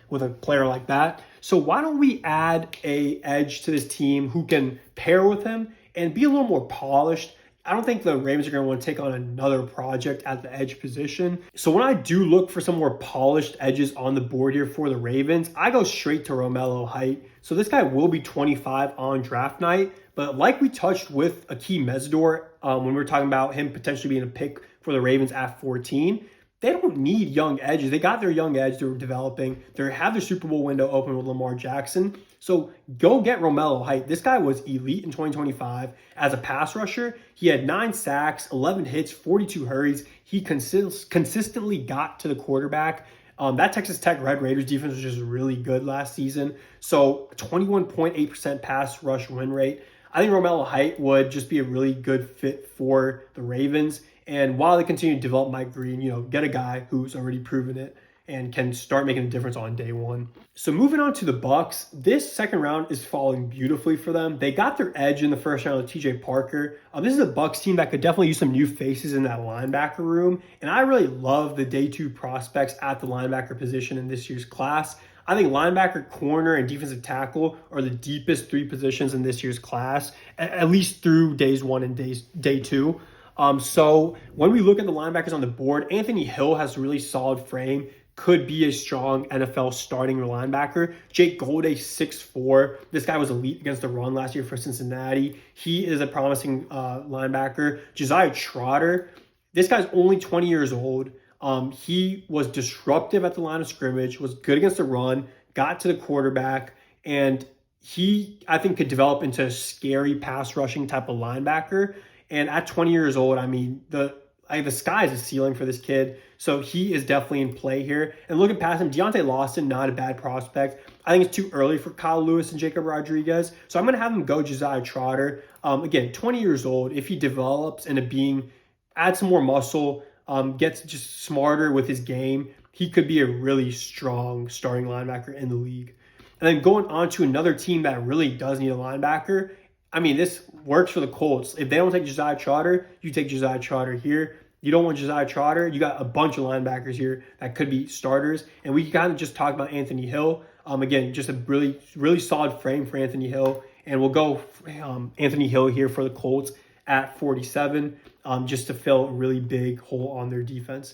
with a player like that. So why don't we add a edge to this team who can pair with him and be a little more polished? I don't think the Ravens are going to want to take on another project at the edge position. So when I do look for some more polished edges on the board here for the Ravens, I go straight to Romello Height. So this guy will be 25 on draft night. But like we touched with Akeem Mesidor when we were talking about him potentially being a pick for the Ravens at 14, they don't need young edges. They got their young edge they're developing. They have their Super Bowl window open with Lamar Jackson. So go get Romello Height. This guy was elite in 2025 as a pass rusher. He had 9 sacks, 11 hits, 42 hurries. He consistently got to the quarterback. That Texas Tech Red Raiders defense was just really good last season. So 21.8% pass rush win rate. I think Romello Height would just be a really good fit for the Ravens. And while they continue to develop Mike Green, get a guy who's already proven it and can start making a difference on day one. So moving on to the Bucs, this second round is falling beautifully for them. They got their edge in the first round with TJ Parker. This is a Bucs team that could definitely use some new faces in that linebacker room. And I really love the day 2 prospects at the linebacker position in this year's class. I think linebacker, corner, and defensive tackle are the deepest 3 positions in this year's class, at least through days 1 and day 2. So when we look at the linebackers on the board, Anthony Hill has a really solid frame, could be a strong NFL starting linebacker. Jake Goldie, 6'4". This guy was elite against the run last year for Cincinnati. He is a promising linebacker. Josiah Trotter, this guy's only 20 years old. He was disruptive at the line of scrimmage, was good against the run, got to the quarterback, and he, I think, could develop into a scary pass rushing type of linebacker. And at 20 years old, the sky is a ceiling for this kid. So he is definitely in play here. And looking past him, Deontay Lawson, not a bad prospect. I think it's too early for Kyle Lewis and Jacob Rodriguez. So I'm going to have him go Josiah Trotter. Again, 20 years old. If he develops into add some more muscle, gets just smarter with his game, he could be a really strong starting linebacker in the league. And then going on to another team that really does need a linebacker, this works for the Colts. If they don't take Josiah Trotter, you take Josiah Trotter here. You don't want Josiah Trotter, you got a bunch of linebackers here that could be starters. And we kind of just talk about Anthony Hill. Again, just a really, really solid frame for Anthony Hill. And we'll go Anthony Hill here for the Colts at 47, just to fill a really big hole on their defense.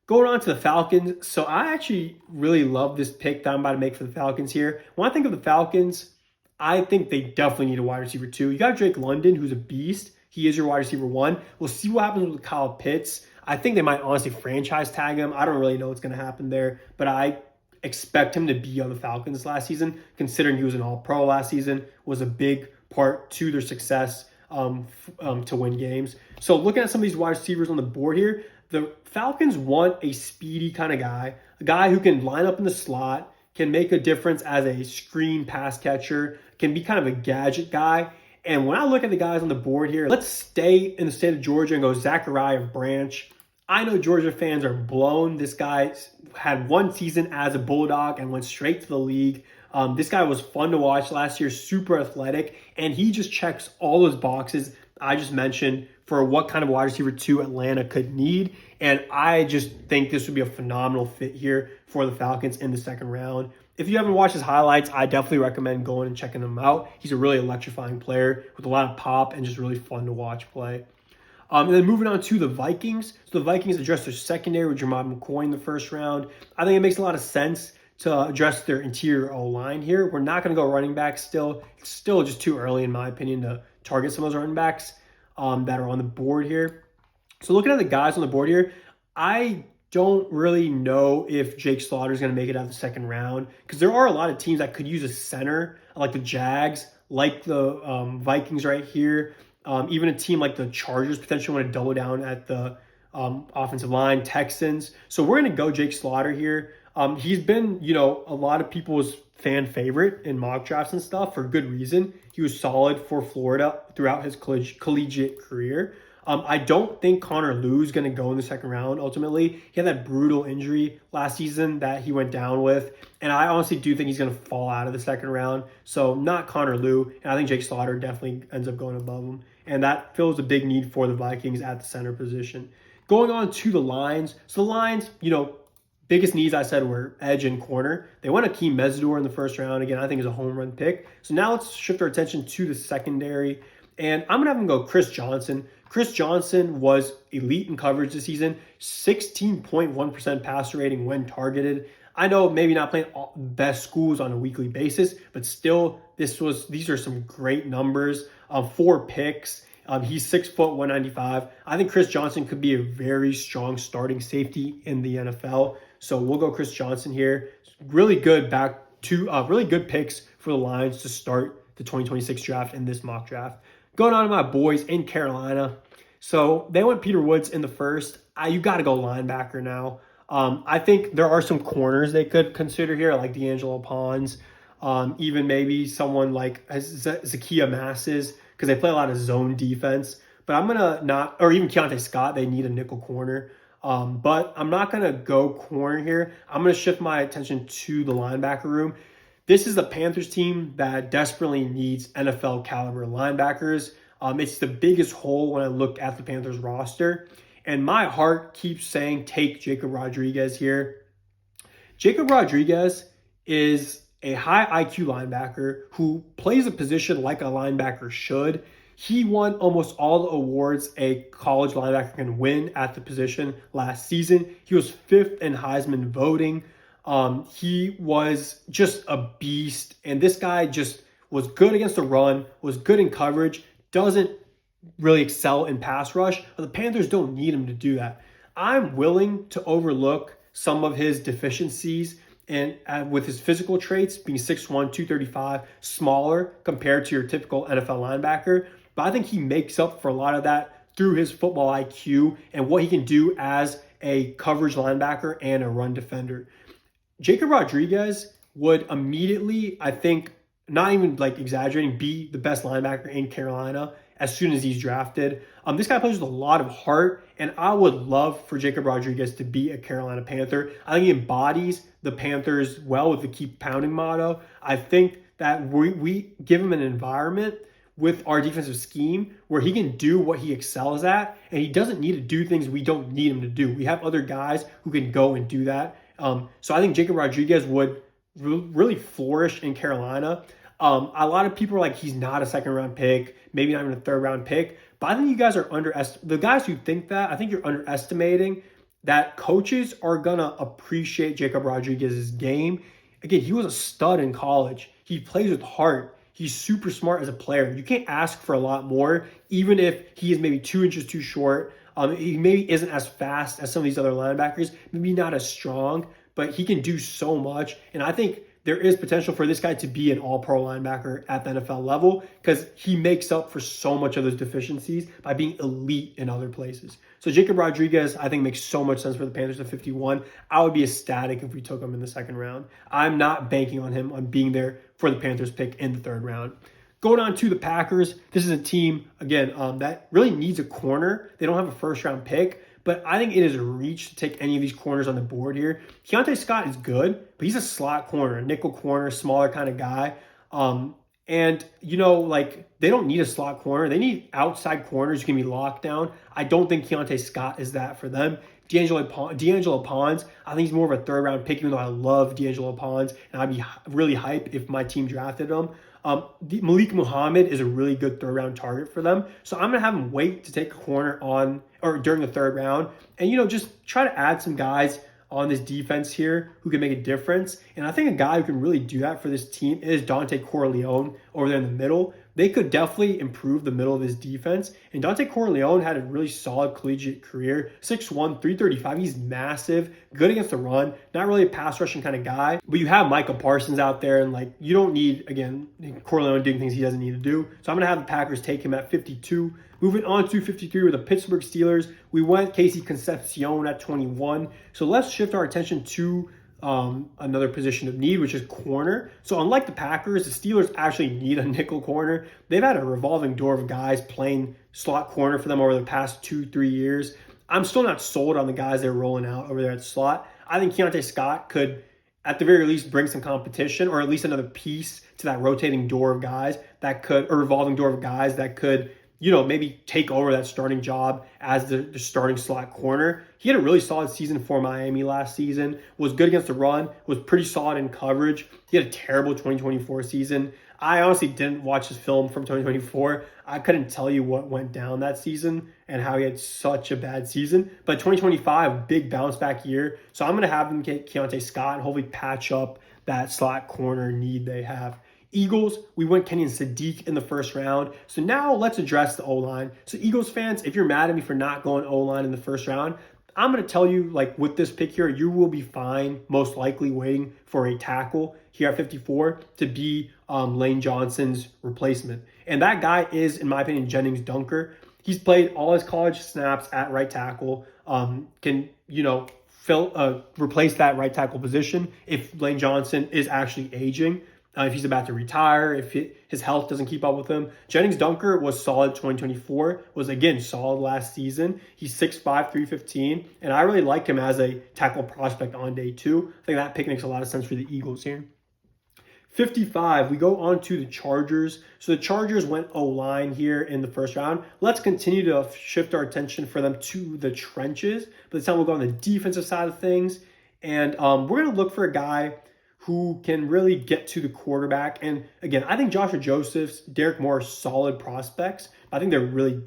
Going on to the Falcons. So I actually really love this pick that I'm about to make for the Falcons here. When I think of the Falcons, I think they definitely need a wide receiver too. You got Drake London, who's a beast. He is your wide receiver one. We'll see what happens with Kyle Pitts. I think they might honestly franchise tag him. I don't really know what's going to happen there, but I expect him to be on the Falcons last season, considering he was an All-Pro last season, was a big part to their success to win games. So looking at some of these wide receivers on the board here, the Falcons want a speedy kind of guy, a guy who can line up in the slot, can make a difference as a screen pass catcher, can be kind of a gadget guy. And when I look at the guys on the board here, let's stay in the state of Georgia and go Zachariah Branch. I know Georgia fans are blown. This guy had one season as a Bulldog and went straight to the league. This guy was fun to watch last year, super athletic, and he just checks all those boxes I just mentioned for what kind of wide receiver 2 Atlanta could need. And I just think this would be a phenomenal fit here for the Falcons in the second round. If you haven't watched his highlights, I definitely recommend going and checking him out. He's a really electrifying player with a lot of pop and just really fun to watch play. And then moving on to the Vikings. So the Vikings address their secondary with Jermod McCoy in the first round. I think it makes a lot of sense to address their interior O-line here. We're not going to go running back still. It's still just too early, in my opinion, to target some of those running backs that are on the board here. So looking at the guys on the board here, I don't really know if Jake Slaughter is going to make it out of the second round because there are a lot of teams that could use a center, like the Jags, like the Vikings right here. Even a team like the Chargers potentially want to double down at the offensive line, Texans. So we're going to go Jake Slaughter here. He's been, a lot of people's fan favorite in mock drafts and stuff for good reason. He was solid for Florida throughout his collegiate career. I don't think Connor Lew is going to go in the second round ultimately. He had that brutal injury last season that he went down with. And I honestly do think he's going to fall out of the second round. So not Connor Lew. And I think Jake Slaughter definitely ends up going above him. And that fills a big need for the Vikings at the center position. Going on to the Lions. So the Lions, biggest needs I said were edge and corner. They went Akeem Mesidor in the first round. Again, I think is a home run pick. So now let's shift our attention to the secondary. And I'm going to have him go Chris Johnson. Chris Johnson was elite in coverage this season, 16.1% passer rating when targeted. I know maybe not playing all best schools on a weekly basis, but still, these are some great numbers. 4 picks. He's 6 foot 195. I think Chris Johnson could be a very strong starting safety in the NFL. So we'll go Chris Johnson here. Really good really good picks for the Lions to start the 2026 draft in this mock draft. Going on to my boys in Carolina. So they went Peter Woods in the first. You got to go linebacker now. I think there are some corners they could consider here, like D'Angelo Pons, even maybe someone like Zakiya Masses, because they play a lot of zone defense. But I'm going to or even Keontae Scott, they need a nickel corner. But I'm not going to go corner here. I'm going to shift my attention to the linebacker room. This is the Panthers team that desperately needs NFL caliber linebackers. It's the biggest hole when I look at the Panthers roster. And my heart keeps saying take Jacob Rodriguez here. Jacob Rodriguez is a high IQ linebacker who plays a position like a linebacker should. He won almost all the awards a college linebacker can win at the position last season. He was 5th in Heisman voting. He was just a beast. And this guy just was good against the run, was good in coverage, doesn't really excel in pass rush, but the Panthers don't need him to do that. I'm willing to overlook some of his deficiencies and with his physical traits being 6'1", 235, smaller compared to your typical NFL linebacker. But I think he makes up for a lot of that through his football IQ and what he can do as a coverage linebacker and a run defender. Jacob Rodriguez would immediately, I think, not even like exaggerating, be the best linebacker in Carolina as soon as he's drafted. This guy plays with a lot of heart, and I would love for Jacob Rodriguez to be a Carolina Panther. I think he embodies the Panthers well with the keep pounding motto. I think that we give him an environment with our defensive scheme where he can do what he excels at, and he doesn't need to do things we don't need him to do. We have other guys who can go and do that. So I think Jacob Rodriguez would really flourish in Carolina. A lot of people are like, he's not a second round pick, maybe not even a third round pick. But I think you guys are the guys who think that, I think you're underestimating that coaches are going to appreciate Jacob Rodriguez's game. Again, he was a stud in college. He plays with heart. He's super smart as a player. You can't ask for a lot more, even if he is maybe 2 inches too short. He maybe isn't as fast as some of these other linebackers, maybe not as strong, but he can do so much. And I think there is potential for this guy to be an all-pro linebacker at the NFL level because he makes up for so much of those deficiencies by being elite in other places. So Jacob Rodriguez, I think, makes so much sense for the Panthers at 51. I would be ecstatic if we took him in the second round. I'm not banking on him on being there for the Panthers pick in the third round. Going on to the Packers, this is a team, again, that really needs a corner. They don't have a first-round pick, but I think it is a reach to take any of these corners on the board here. Keionte Scott is good, but he's a slot corner, a nickel corner, smaller kind of guy. And, you know, like, they don't need a slot corner. They need outside corners who can be locked down. I don't think Keionte Scott is that for them. D'Angelo Pons, I think he's more of a third-round pick, even though I love D'Angelo Pons, and I'd be really hyped if my team drafted him. Malik Muhammad is a really good third-round target for them. So I'm going to have him wait to take a corner on or during the third round and, you know, just try to add some guys on this defense here who can make a difference. And I think a guy who can really do that for this team is Dante Corleone over there in the middle. They could definitely improve the middle of this defense. And Dante Corleone had a really solid collegiate career. 6'1", 335. He's massive, good against the run, not really a pass rushing kind of guy. But you have Micah Parsons out there, and like you don't need, again, Corleone doing things he doesn't need to do. So I'm going to have the Packers take him at 52. Moving on to 53 with the Pittsburgh Steelers, we went Casey Concepcion at 21. So let's shift our attention to another position of need, which is corner. So unlike the Packers, the Steelers actually need a nickel corner. They've had a revolving door of guys playing slot corner for them over the past 2-3 years. I'm still not sold on the guys they're rolling out over there at slot. I think Keionte Scott could, at the very least, bring some competition, or at least another piece to that rotating door of guys that could, or revolving door of guys that could, you know, maybe take over that starting job as the starting slot corner. He had a really solid season for Miami last season, was good against the run, was pretty solid in coverage. He had a terrible 2024 season. I honestly didn't watch his film from 2024. I couldn't tell you what went down that season and how he had such a bad season. But 2025, big bounce back year. So I'm going to have him get Keionte Scott and hopefully patch up that slot corner need they have. Eagles, we went Kenyon Sadiq in the first round. So now let's address the O-line. So Eagles fans, if you're mad at me for not going O-line in the first round, I'm going to tell you, like, with this pick here, you will be fine, most likely waiting for a tackle here at 54 to be Lane Johnson's replacement. And that guy is, in my opinion, Jennings Dunker. He's played all his college snaps at right tackle, can, you know, replace that right tackle position if Lane Johnson is actually aging. If he's about to retire, if his health doesn't keep up with him. Jennings Dunker was solid 2024, was again solid last season. He's 6'5", 315, and I really like him as a tackle prospect on day 2. I think that pick makes a lot of sense for the Eagles here. 55, we go on to the Chargers. So the Chargers went O-line here in the first round. Let's continue to shift our attention for them to the trenches. But this time we'll go on the defensive side of things. And we're going to look for a guy who can really get to the quarterback. And again, I think Joshua Josephs, Derek Moore are solid prospects. I think they're really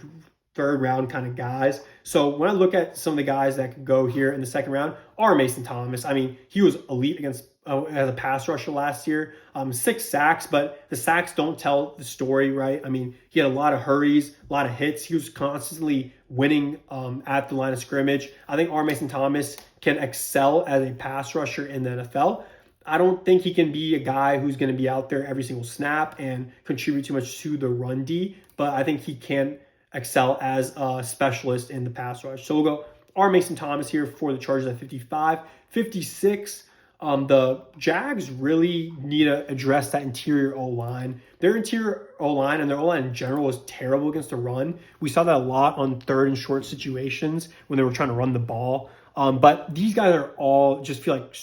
third round kind of guys. So when I look at some of the guys that could go here in the second round, are Mason Thomas. I mean, he was elite against as a pass rusher last year. 6 sacks, but the sacks don't tell the story, right? I mean, he had a lot of hurries, a lot of hits. He was constantly winning at the line of scrimmage. I think R. Mason Thomas can excel as a pass rusher in the NFL. I don't think he can be a guy who's going to be out there every single snap and contribute too much to the run D, but I think he can excel as a specialist in the pass rush. So we'll go R. Mason Thomas here for the Chargers at 55. 56, the Jags really need to address that interior O-line. Their interior O-line and their O-line in general was terrible against the run. We saw that a lot on third and short situations when they were trying to run the ball. But these guys are all just feel like,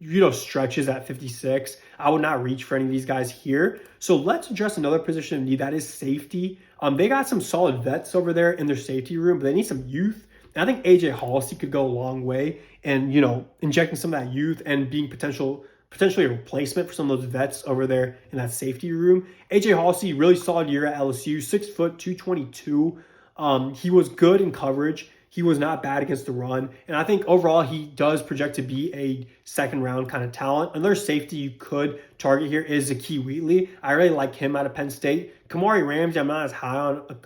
you know, stretches at 56. I would not reach for any of these guys here. So let's address another position of need, that is safety. They got some solid vets over there in their safety room, but they need some youth. And I think AJ Halsey could go a long way and, you know, injecting some of that youth and being potentially a replacement for some of those vets over there in that safety room. AJ Halsey, really solid year at LSU, 6 foot, 222. He was good in coverage. He was not bad against the run. And I think overall he does project to be a second round kind of talent. Another safety you could target here is Zakee Wheatley. I really like him out of Penn State. Kamari Ramsey, I'm not as high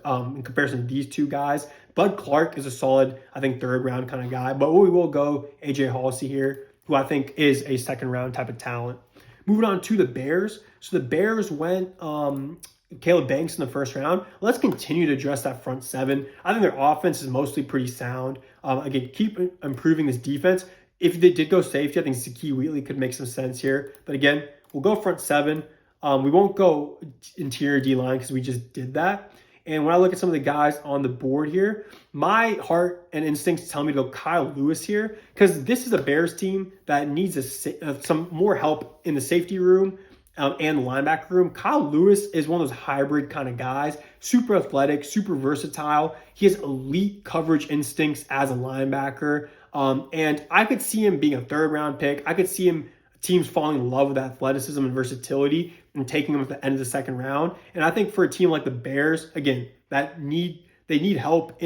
on in comparison to these two guys. Bud Clark is a solid, I think, third round kind of guy. But we will go AJ Halsey here, who I think is a second round type of talent. Moving on to the Bears. So the Bears went Caleb Banks in the first round. Let's continue to address that front seven. I think their offense is mostly pretty sound. Again, keep improving this defense. If they did go safety, I think Zakee Wheatley could make some sense here. But again, we'll go front seven. We won't go interior D-line because we just did that. And when I look at some of the guys on the board here, my heart and instincts tell me to go Kyle Lewis here because this is a Bears team that needs some more help in the safety room and the linebacker room. Kyle Lewis is one of those hybrid kind of guys, super athletic, super versatile. He has elite coverage instincts as a linebacker. And I could see him being a third round pick. I could see him teams falling in love with athleticism and versatility and taking him at the end of the second round. And I think for a team like the Bears, again, they need help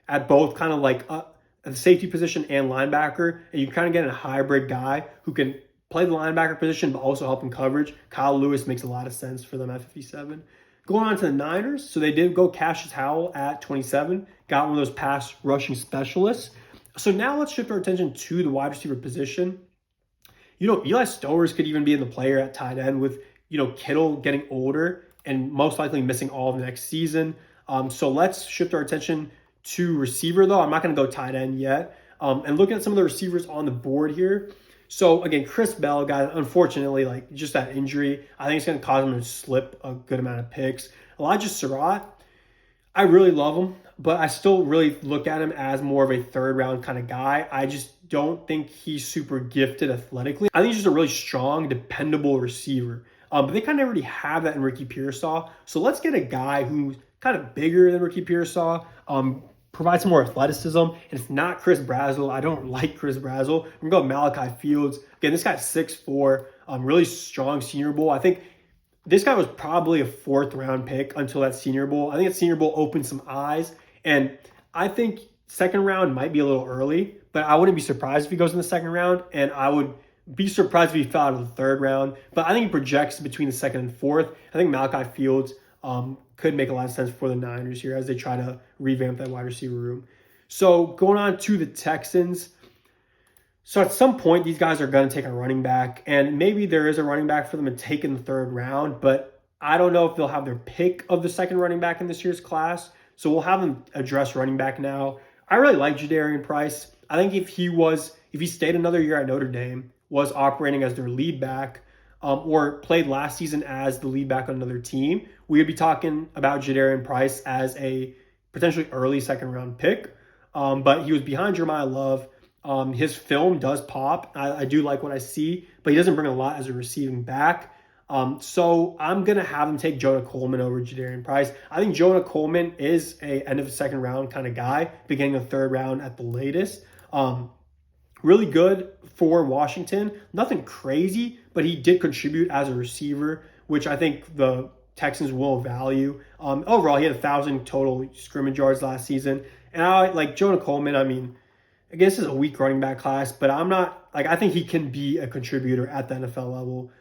at both kind of like at the safety position and linebacker. And you kind of get a hybrid guy who can play the linebacker position, but also help in coverage. Kyle Lewis makes a lot of sense for them at 57. Going on to the Niners. So they did go Cassius Howell at 27, got one of those pass rushing specialists. So now let's shift our attention to the wide receiver position. Eli Stowers could even be in the player at tight end with, Kittle getting older and most likely missing all of the next season. So let's shift our attention to receiver, though. I'm not going to go tight end yet. And looking at some of the receivers on the board here. So, again, Chris Bell got, unfortunately, just that injury. I think it's going to cause him to slip a good amount of picks. Elijah Surratt, I really love him, but I still really look at him as more of a third-round kind of guy. I just don't think he's super gifted athletically. I think he's just a really strong, dependable receiver. But they kind of already have that in Ricky Pearsall. So let's get a guy who's kind of bigger than Ricky Pearsall, provide some more athleticism. And it's not Chris Brazzell. I don't like Chris Brazzell. I'm going to go Malachi Fields. Again, this guy's 6'4", really strong Senior Bowl. I think this guy was probably a fourth-round pick until that Senior Bowl. I think that Senior Bowl opened some eyes. And I think second round might be a little early, but I wouldn't be surprised if he goes in the second round. And I would be surprised if he fell out of the third round. But I think he projects between the second and fourth. I think Malachi Fields could make a lot of sense for the Niners here as they try to revamp that wide receiver room. So going on to the Texans. So at some point, these guys are going to take a running back, and maybe there is a running back for them to take in the third round, but I don't know if they'll have their pick of the second running back in this year's class. So we'll have them address running back now. I really like Jadarian Price. I think if he stayed another year at Notre Dame, was operating as their lead back, or played last season as the lead back on another team, we would be talking about Jadarian Price as a potentially early second round pick. But he was behind Jeremiah Love. His film does pop. I do like what I see, but he doesn't bring a lot as a receiving back. So I'm going to have him take Jonah Coleman over Jadarian Price. I think Jonah Coleman is a end of the second round kind of guy, beginning of third round at the latest. Really good for Washington. Nothing crazy, but he did contribute as a receiver, which I think the Texans will value. Overall, he had 1,000 total scrimmage yards last season. And I like Jonah Coleman. I mean, I guess it's a weak running back class, but I think he can be a contributor at the NFL level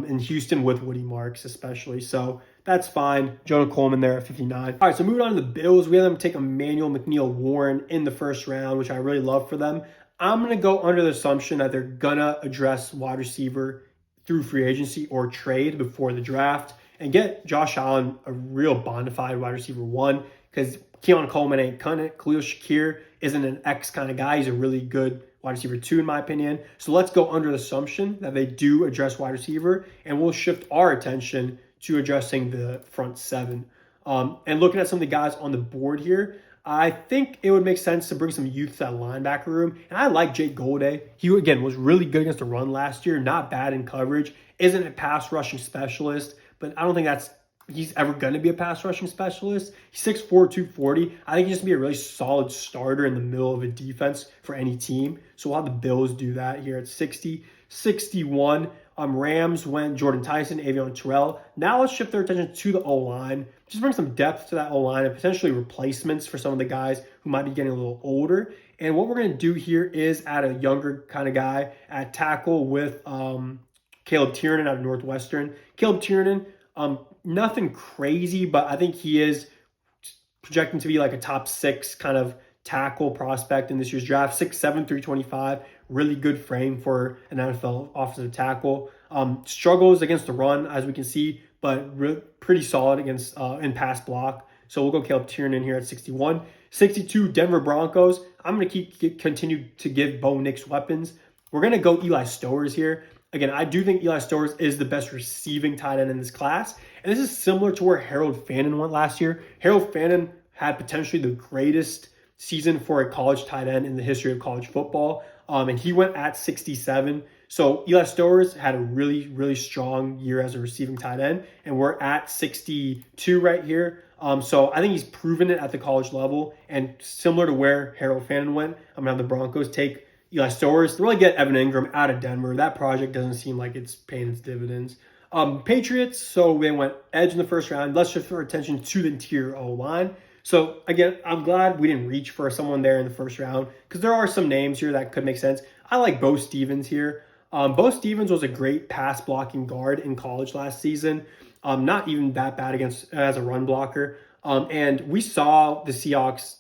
in Houston with Woody Marks especially. So that's fine. Jonah Coleman there at 59. All right, so moving on to the Bills. We had them take Emmanuel McNeil-Warren in the first round, which I really love for them. I'm going to go under the assumption that they're going to address wide receiver through free agency or trade before the draft and get Josh Allen a real bona fide wide receiver one, because Keon Coleman ain't cutting it. Khalil Shakir isn't an X kind of guy. He's a really good wide receiver two, in my opinion. So let's go under the assumption that they do address wide receiver, and we'll shift our attention to addressing the front seven. And looking at some of the guys on the board here, I think it would make sense to bring some youth to that linebacker room. And I like Jake Golday. He, again, was really good against the run last year. Not bad in coverage. Isn't a pass rushing specialist, but I don't think he's ever going to be a pass rushing specialist. He's 6'4", 240. I think he's just going to be a really solid starter in the middle of a defense for any team. So we'll have the Bills do that here at 60. 61. Rams went Jordan Tyson, Avion Terrell. Now let's shift their attention to the O-line. Just bring some depth to that O-line and potentially replacements for some of the guys who might be getting a little older. And what we're going to do here is add a younger kind of guy at tackle with Caleb Tiernan out of Northwestern. Caleb Tiernan, nothing crazy, but I think he is projecting to be like a top 6 kind of tackle prospect in this year's draft. 6'7", 325, really good frame for an NFL offensive tackle. Struggles against the run, as we can see, but pretty solid against in pass block. So we'll go Caleb Tiernan here at 61. 62, Denver Broncos. I'm going to continue to give Bo Nix weapons. We're going to go Eli Stowers here. Again, I do think Eli Stowers is the best receiving tight end in this class. And this is similar to where Harold Fannin went last year. Harold Fannin had potentially the greatest season for a college tight end in the history of college football. And he went at 67. So Eli Stowers had a really, really strong year as a receiving tight end. And we're at 62 right here. So I think he's proven it at the college level. And similar to where Harold Fannin went, I'm going to have the Broncos take Eli Stowers to really get Evan Ingram out of Denver. That project doesn't seem like it's paying its dividends. Patriots, so they went edge in the first round. Let's shift our attention to the interior O-line. So again, I'm glad we didn't reach for someone there in the first round because there are some names here that could make sense. I like Bo Stevens here. Bo Stevens was a great pass blocking guard in college last season. Not even that bad as a run blocker. And we saw the Seahawks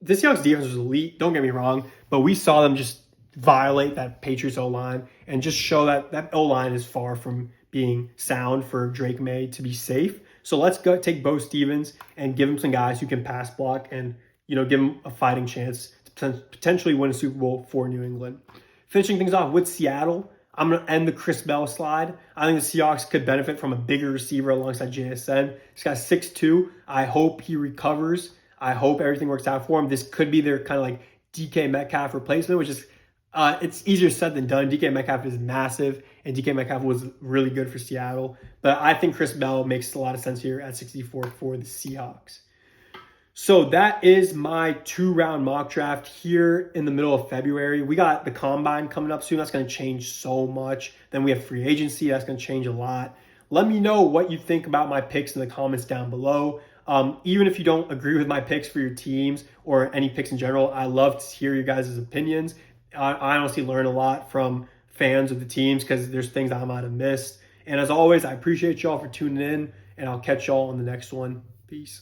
defense was elite, don't get me wrong, but we saw them just violate that Patriots O-line and just show that O-line is far from being sound for Drake May to be safe. So let's go take Bo Stevens and give him some guys who can pass block and, give him a fighting chance to potentially win a Super Bowl for New England. Finishing things off with Seattle, I'm going to end the Chris Bell slide. I think the Seahawks could benefit from a bigger receiver alongside JSN. This guy's 6'2". I hope he recovers. I hope everything works out for him. This could be their kind of like DK Metcalf replacement, which is it's easier said than done. DK Metcalf is massive, and DK Metcalf was really good for Seattle. But I think Chris Bell makes a lot of sense here at 64 for the Seahawks. So that is my 2-round mock draft here in the middle of February. We got the Combine coming up soon. That's going to change so much. Then we have free agency. That's going to change a lot. Let me know what you think about my picks in the comments down below. Even if you don't agree with my picks for your teams or any picks in general, I love to hear you guys' opinions. I honestly learn a lot from fans of the teams because there's things I might have missed. And as always, I appreciate y'all for tuning in, and I'll catch y'all on the next one. Peace.